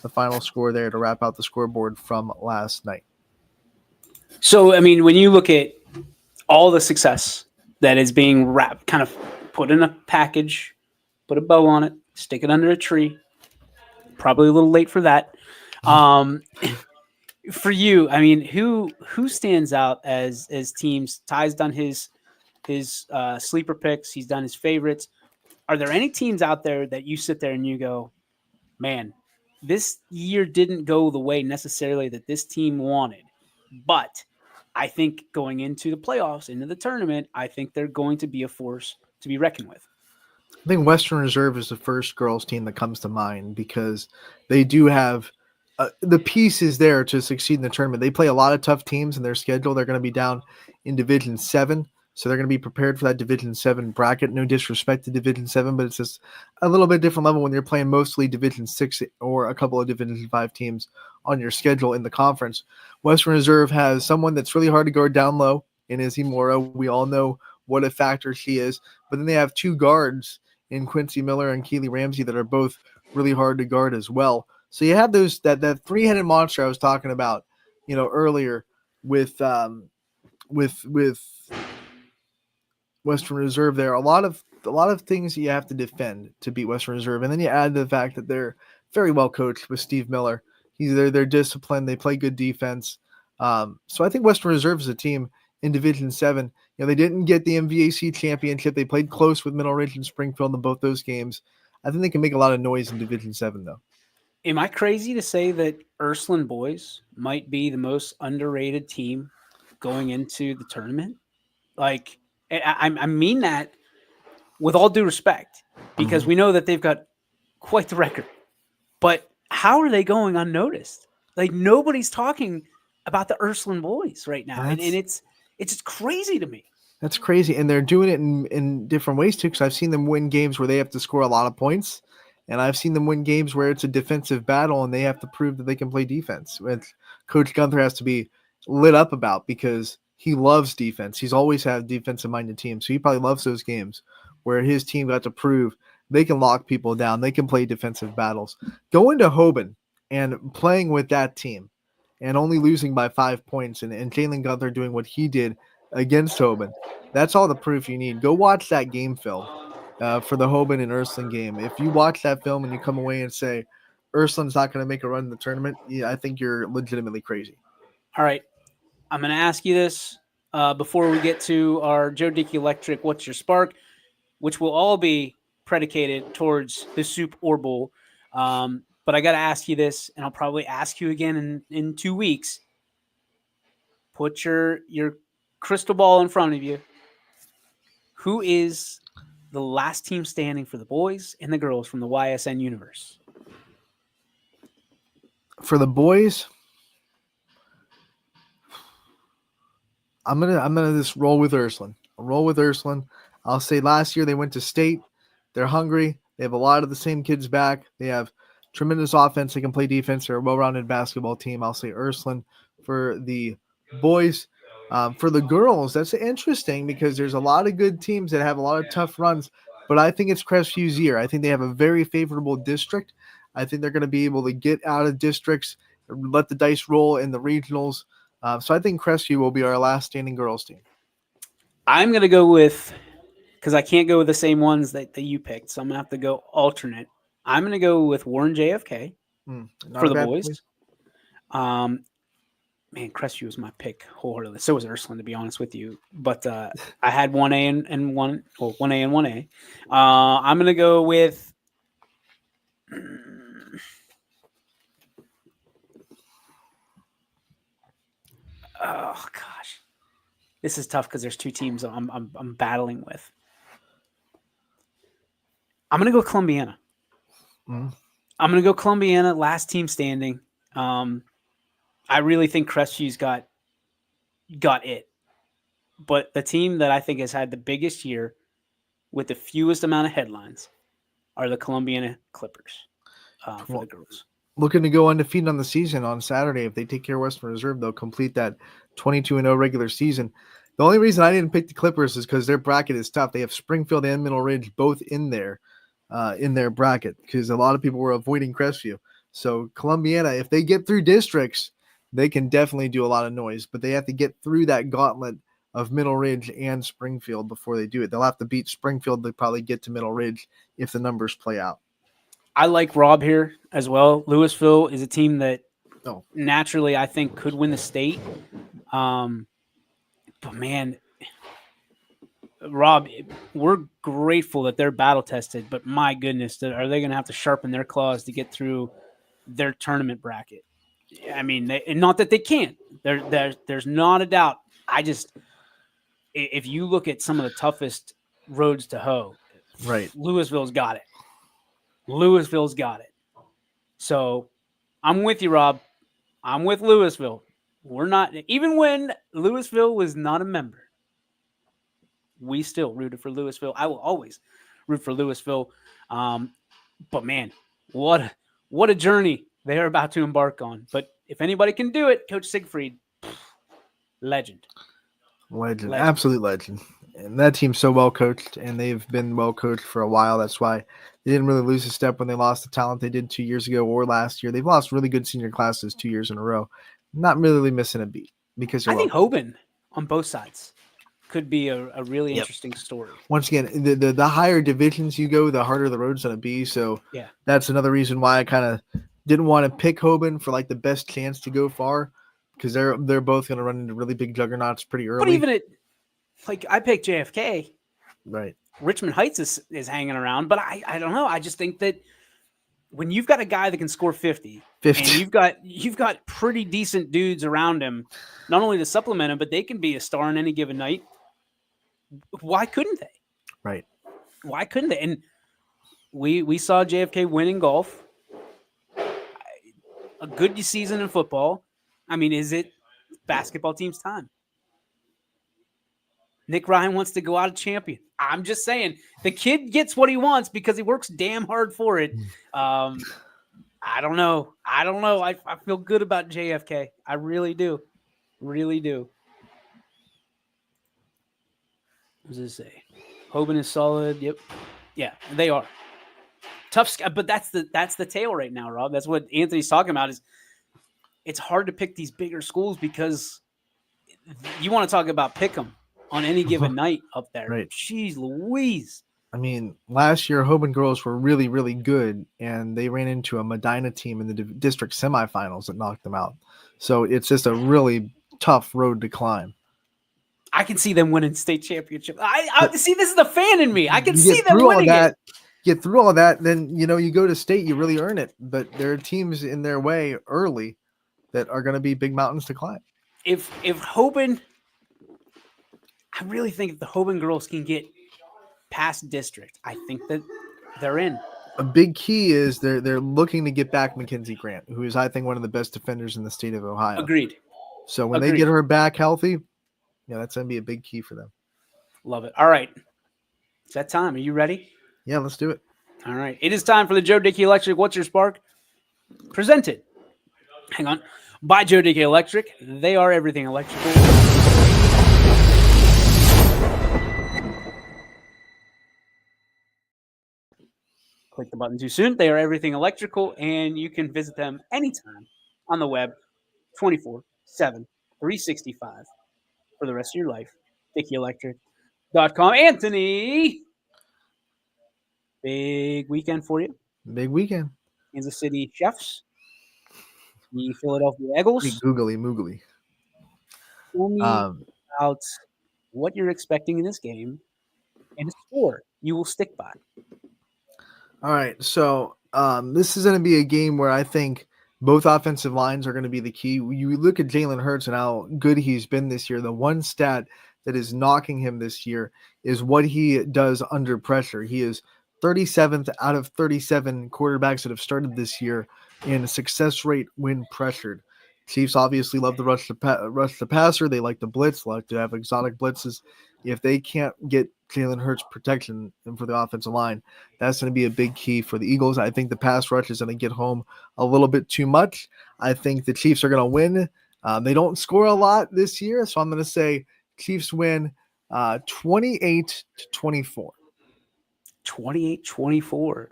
The final score there to wrap out the scoreboard from last night. So, I mean, when you look at all the success that is being wrapped, kind of put in a package, put a bow on it, stick it under a tree, probably a little late for that. For you, I mean, who stands out as teams? Ty's done his sleeper picks. He's done his favorites. Are there any teams out there that you sit there and you go, man, this year didn't go the way necessarily that this team wanted, but I think going into the playoffs, into the tournament, I think they're going to be a force to be reckoned with? I think Western Reserve is the first girls team that comes to mind because they do have the pieces there to succeed in the tournament. They play a lot of tough teams in their schedule. They're going to be down in Division 7. So they're going to be prepared for that Division 7 bracket. No disrespect to Division 7, but it's just a little bit different level when you're playing mostly Division 6 or a couple of Division 5 teams on your schedule in the conference. Western Reserve has someone that's really hard to guard down low in Izzy Mora. We all know what a factor she is. But then they have 2 guards in Quincy Miller and Keely Ramsey that are both really hard to guard as well. So you have those that three-headed monster I was talking about, earlier with Western Reserve there. A lot of things that you have to defend to beat Western Reserve. And then you add the fact that they're very well coached with Steve Miller. They're disciplined. They play good defense. So I think Western Reserve is a team in Division 7. They didn't get the MVAC championship. They played close with Middle Ridge and Springfield in both those games. I think they can make a lot of noise in Division 7, though. Am I crazy to say that Ursuline boys might be the most underrated team going into the tournament? Like, I mean that with all due respect, because we know that they've got quite the record. But how are they going unnoticed? Like, nobody's talking about the Ursuline boys right now, and it's just crazy to me. That's crazy, and they're doing it in different ways too. Because I've seen them win games where they have to score a lot of points, and I've seen them win games where it's a defensive battle and they have to prove that they can play defense, which Coach Gunther has to be lit up about because he loves defense. He's always had defensive-minded teams, so he probably loves those games where his team got to prove they can lock people down, they can play defensive battles. Going to Hoban and playing with that team and only losing by 5 points and Jalen Gunther doing what he did against Hoban. That's all the proof you need. Go watch that game film for the Hoban and Ursuline game. If you watch that film and you come away and say Ursuline's not going to make a run in the tournament, yeah, I think you're legitimately crazy. All right. I'm going to ask you this before we get to our Joe Dickey Electric What's Your Spark, which will all be predicated towards the Soup or Bowl. But I got to ask you this, and I'll probably ask you again in 2 weeks. Put your crystal ball in front of you. Who is the last team standing for the boys and the girls from the YSN universe? For the boys, I'm gonna just roll with Ursuline. I'll roll with Ursuline. I'll say last year they went to state. They're hungry. They have a lot of the same kids back. They have tremendous offense. They can play defense. They're a well-rounded basketball team. I'll say Ursuline for the boys. For the girls, that's interesting because there's a lot of good teams that have a lot of tough runs, but I think it's Crestview's year. I think they have a very favorable district. I think they're going to be able to get out of districts, let the dice roll in the regionals. So I think Crestview will be our last standing girls team. I'm going to go with, because I can't go with the same ones that you picked, so I'm going to have to go alternate. I'm going to go with Warren JFK for the boys. Man, Crestview was my pick wholeheartedly. So was Ursuline, to be honest with you. But I had 1A and 1A. I'm going to go with oh gosh, this is tough because there's two teams I'm battling with. I'm going to go Columbiana. I'm going to go Columbiana, last team standing. I really think Crestview's got it. But the team that I think has had the biggest year with the fewest amount of headlines are the Columbiana Clippers for the girls. Looking to go undefeated on the season on Saturday. If they take care of Western Reserve, they'll complete that 22-0 regular season. The only reason I didn't pick the Clippers is because their bracket is tough. They have Springfield and Middle Ridge both in their bracket because a lot of people were avoiding Crestview. So Columbiana, if they get through districts, they can definitely do a lot of noise, but they have to get through that gauntlet of Middle Ridge and Springfield before they do it. They'll have to beat Springfield to probably get to Middle Ridge if the numbers play out. I like Rob here as well. Louisville is a team that naturally I think could win the state. But man, Rob, we're grateful that they're battle tested, but my goodness, are they going to have to sharpen their claws to get through their tournament bracket? I mean, not that they can't. There's not a doubt. If you look at some of the toughest roads to hoe, right? Louisville's got it. Louisville's got it. So I'm with you, Rob. I'm with Louisville. We're not, even when Louisville was not a member, we still rooted for Louisville. I will always root for Louisville. But man, what a journey they are about to embark on. But if anybody can do it, Coach Siegfried, legend. Absolute legend. And that team's so well coached, and they've been well coached for a while. That's why they didn't really lose a step when they lost the talent they did 2 years ago or last year. They've lost really good senior classes 2 years in a row. Not really missing a beat because I think Hoban on both sides could be a really interesting story. Once again, the higher divisions you go, the harder the road's going to be. So yeah, that's another reason why I kind of didn't want to pick Hoban for like the best chance to go far because they're both going to run into really big juggernauts pretty early. But even like I picked JFK, right? Richmond Heights is hanging around, but I don't know. I just think that when you've got a guy that can score 50. And you've got pretty decent dudes around him, not only to supplement him, but they can be a star on any given night. Why couldn't they? Right. Why couldn't they? And we saw JFK win in golf. A good season in football. I mean, is it basketball team's time? Nick Ryan wants to go out a champion. I'm just saying the kid gets what he wants because he works damn hard for it. I don't know. I feel good about JFK. I really do. Really do. What does it say? Hoban is solid. Yep. Yeah, they are. Tough, but that's the tale right now, Rob. That's what Anthony's talking about is it's hard to pick these bigger schools because you want to talk about pick 'em. on any given night up there. Right. Jeez Louise. I mean, last year, Hoban girls were really, really good, and they ran into a Medina team in the district semifinals that knocked them out. So it's just a really tough road to climb. I can see them winning state championship. I see. This is the fan in me. I can see them through winning all that, it. Get through all that, then you go to state, you really earn it. But there are teams in their way early that are going to be big mountains to climb. If Hoban, I really think if the Hoban girls can get past district, I think that they're in. A big key is they're looking to get back Mackenzie Grant, who is, I think, one of the best defenders in the state of Ohio. Agreed. So when they get her back healthy, that's going to be a big key for them. Love it. All right. It's that time. Are you ready? Yeah, let's do it. All right. It is time for the Joe Dickey Electric What's Your Spark? Presented. Hang on. By Joe Dickey Electric. They are everything electrical. Click the button too soon. They are everything electrical, and you can visit them anytime on the web, 24/7, 365 for the rest of your life. DickeyElectric.com. Anthony, big weekend for you. Big weekend. Kansas City Chiefs, the Philadelphia Eagles. Big googly moogly. Tell me about what you're expecting in this game and a score you will stick by. All right, so this is going to be a game where I think both offensive lines are going to be the key. You look at Jalen Hurts and how good he's been this year. The one stat that is knocking him this year is what he does under pressure. He is 37th out of 37 quarterbacks that have started this year in success rate when pressured. Chiefs obviously love to rush the passer. They like to blitz, like to have exotic blitzes. If they can't get Jalen Hurts protection for the offensive line, that's going to be a big key for the Eagles. I think the pass rush is going to get home a little bit too much. I think the Chiefs are going to win. They don't score a lot this year, so I'm going to say Chiefs win 28-24. 28-24.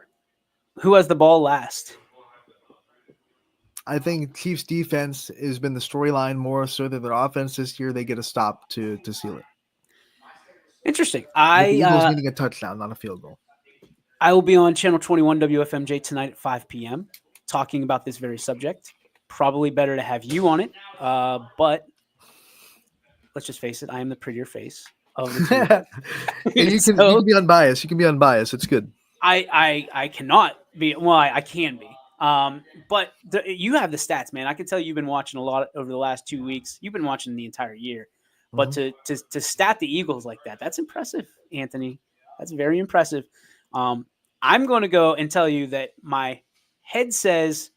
Who has the ball last? I think Chiefs defense has been the storyline more so than their offense this year. They get a stop to seal it. Interesting. The Eagles needing a touchdown, not a field goal. I will be on Channel 21 WFMJ tonight at 5 p.m. talking about this very subject. Probably better to have you on it, but let's just face it, I am the prettier face of the team. You can be unbiased. You can be unbiased. It's good. I cannot be. Well, I can be. But you have the stats, man. I can tell you've been watching a lot over the last 2 weeks. You've been watching the entire year. But to stat the Eagles like that, that's impressive, Anthony. That's very impressive. I'm going to go and tell you that my head says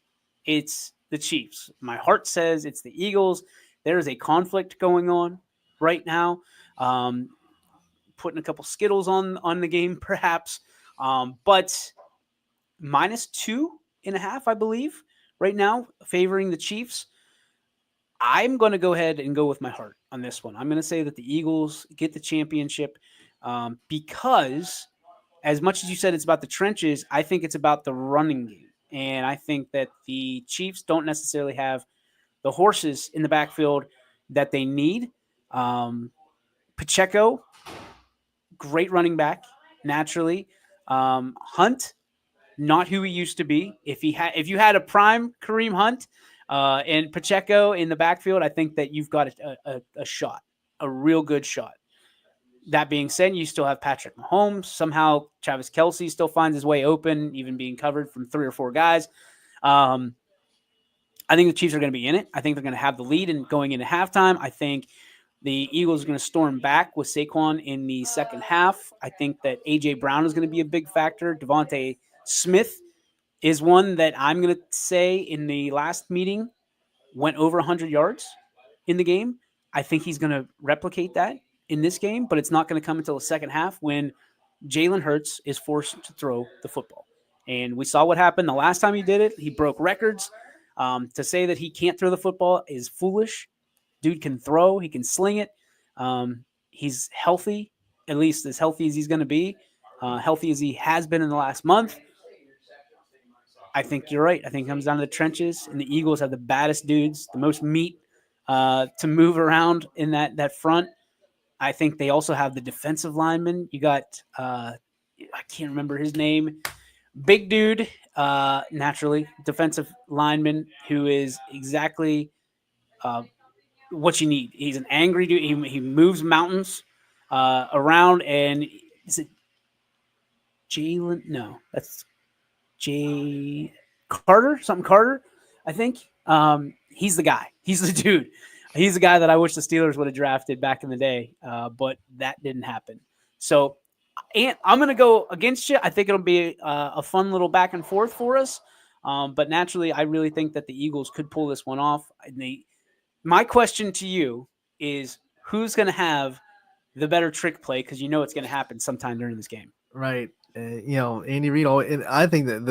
it's the Chiefs. My heart says it's the Eagles. There is a conflict going on right now. Putting a couple Skittles on the game, perhaps. But -2.5, I believe, right now, favoring the Chiefs. I'm going to go ahead and go with my heart on this one. I'm going to say that the Eagles get the championship because, as much as you said it's about the trenches, I think it's about the running game. And I think that the Chiefs don't necessarily have the horses in the backfield that they need. Pacheco, great running back, naturally. Hunt, not who he used to be. If you had a prime Kareem Hunt and Pacheco in the backfield, I think that you've got a shot, a real good shot. That being said, you still have Patrick Mahomes. Somehow Travis Kelce still finds his way open, even being covered from 3 or 4 guys. I think the Chiefs are going to be in it. I think they're going to have the lead and going into halftime. I think the Eagles are going to storm back with Saquon in the second half. I think that A.J. Brown is going to be a big factor. Devontae Smith is one that I'm going to say in the last meeting went over 100 yards in the game. I think he's going to replicate that in this game, but it's not going to come until the second half when Jalen Hurts is forced to throw the football. And we saw what happened the last time he did it. He broke records. To say that he can't throw the football is foolish. Dude can throw. He can sling it. He's healthy, at least as healthy as he's going to be, healthy as he has been in the last month. I think you're right. I think it comes down to the trenches, and the Eagles have the baddest dudes, the most meat to move around in that front. I think they also have the defensive lineman. You got, I can't remember his name. Big dude, naturally, defensive lineman who is exactly what you need. He's an angry dude. He moves mountains around, and is it Jalen? No, that's Jay Carter, something Carter, I think. He's the guy. He's the dude. He's the guy that I wish the Steelers would have drafted back in the day, but that didn't happen. So, and I'm going to go against you. I think it'll be a fun little back and forth for us. But naturally, I really think that the Eagles could pull this one off. My question to you is, who's going to have the better trick play? Because you know it's going to happen sometime during this game. Right. Andy Reid. And I think that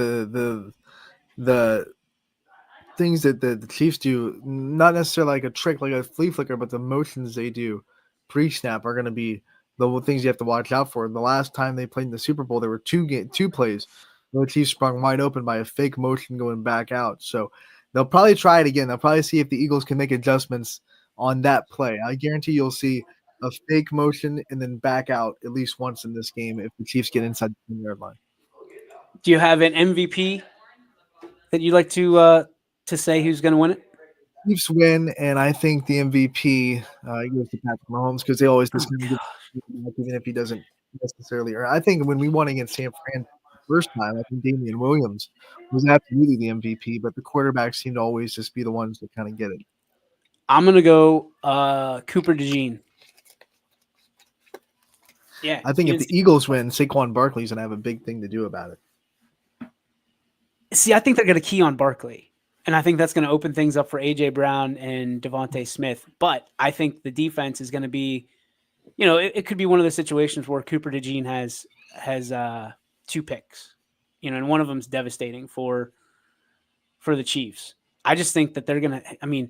the things that the Chiefs do, not necessarily like a trick, like a flea flicker, but the motions they do pre-snap are going to be the things you have to watch out for. The last time they played in the Super Bowl, there were two plays where the Chiefs sprung wide open by a fake motion going back out. So they'll probably try it again. They'll probably see if the Eagles can make adjustments on that play. I guarantee you'll see a fake motion and then back out at least once in this game if the Chiefs get inside the 10-yard line. Do you have an MVP that you'd like to say who's going to win it? Chiefs win, and I think the MVP goes to Patrick Mahomes because they always just even if he doesn't necessarily. Or I think when we won against San Fran the first time, I think Damian Williams was absolutely the MVP, but the quarterbacks seem to always just be the ones that kind of get it. I'm going to go Cooper DeJean. Yeah, I think if the Eagles win, Saquon Barkley's going to have a big thing to do about it. See, I think they're going to key on Barkley. And I think that's going to open things up for A.J. Brown and Devontae Smith. But I think the defense is going to be, it could be one of the situations where Cooper DeJean has 2 picks, and one of them is devastating for the Chiefs. I just think that they're going to,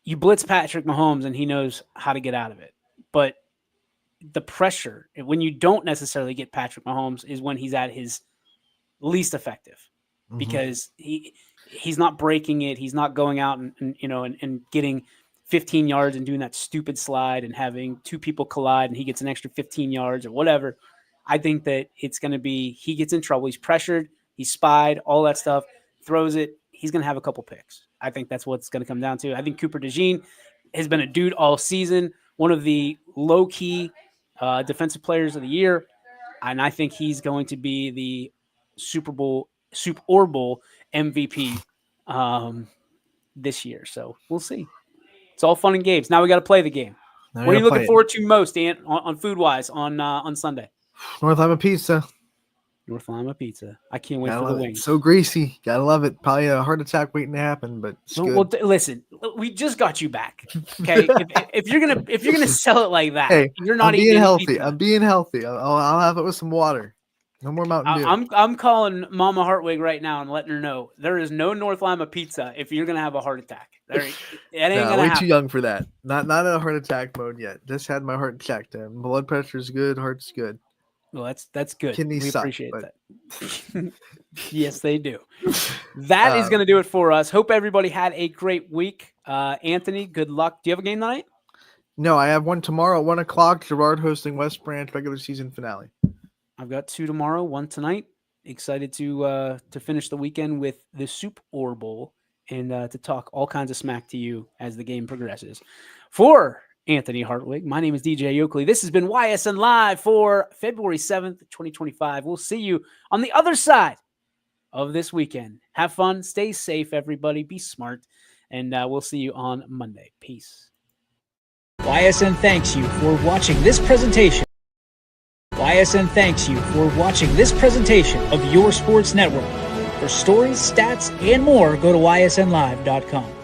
you blitz Patrick Mahomes and he knows how to get out of it. But the pressure, when you don't necessarily get Patrick Mahomes, is when he's at his least effective because he's not breaking it. He's not going out and getting 15 yards and doing that stupid slide and having 2 people collide and he gets an extra 15 yards or whatever. I think that it's going to be, he gets in trouble. He's pressured. He's spied, all that stuff, throws it. He's going to have a couple picks. I think that's what it's going to come down to. I think Cooper DeJean has been a dude all season, one of the low-key defensive players of the year, and I think he's going to be the Super Bowl MVP this year. So we'll see. It's all fun and games. Now we got to play the game. What are you looking forward to most, Ant, on food-wise on Sunday? North Lima Pizza. North Lima Pizza. I can't wait for the wings. So greasy. Gotta love it. Probably a heart attack waiting to happen, but it's good. Well, listen, we just got you back. Okay, if you're gonna sell it like that, hey, you're not being eating healthy. pizza. I'm being healthy. I'll have it with some water. No more Mountain Dew. I'm calling Mama Hartwig right now and letting her know there is no North Lima Pizza if you're gonna have a heart attack. It ain't gonna way happen. Too young for that. Not in a heart attack mode yet. Just had my heart checked. Blood pressure's good. Heart's good. Well, that's good. Kidneys we suck, appreciate but... that. Yes, they do. That is going to do it for us. Hope everybody had a great week. Anthony, good luck. Do you have a game tonight? No, I have one tomorrow at 1:00. Girard hosting West Branch regular season finale. I've got 2 tomorrow, 1 tonight. Excited to finish the weekend with the Super Bowl and to talk all kinds of smack to you as the game progresses. For Anthony Hartwig, my name is DJ Yokley. This has been YSN Live for February 7th, 2025. We'll see you on the other side of this weekend. Have fun. Stay safe, everybody. Be smart. And we'll see you on Monday. Peace. YSN thanks you for watching this presentation. YSN thanks you for watching this presentation of your sports network. For stories, stats, and more, go to ysnlive.com.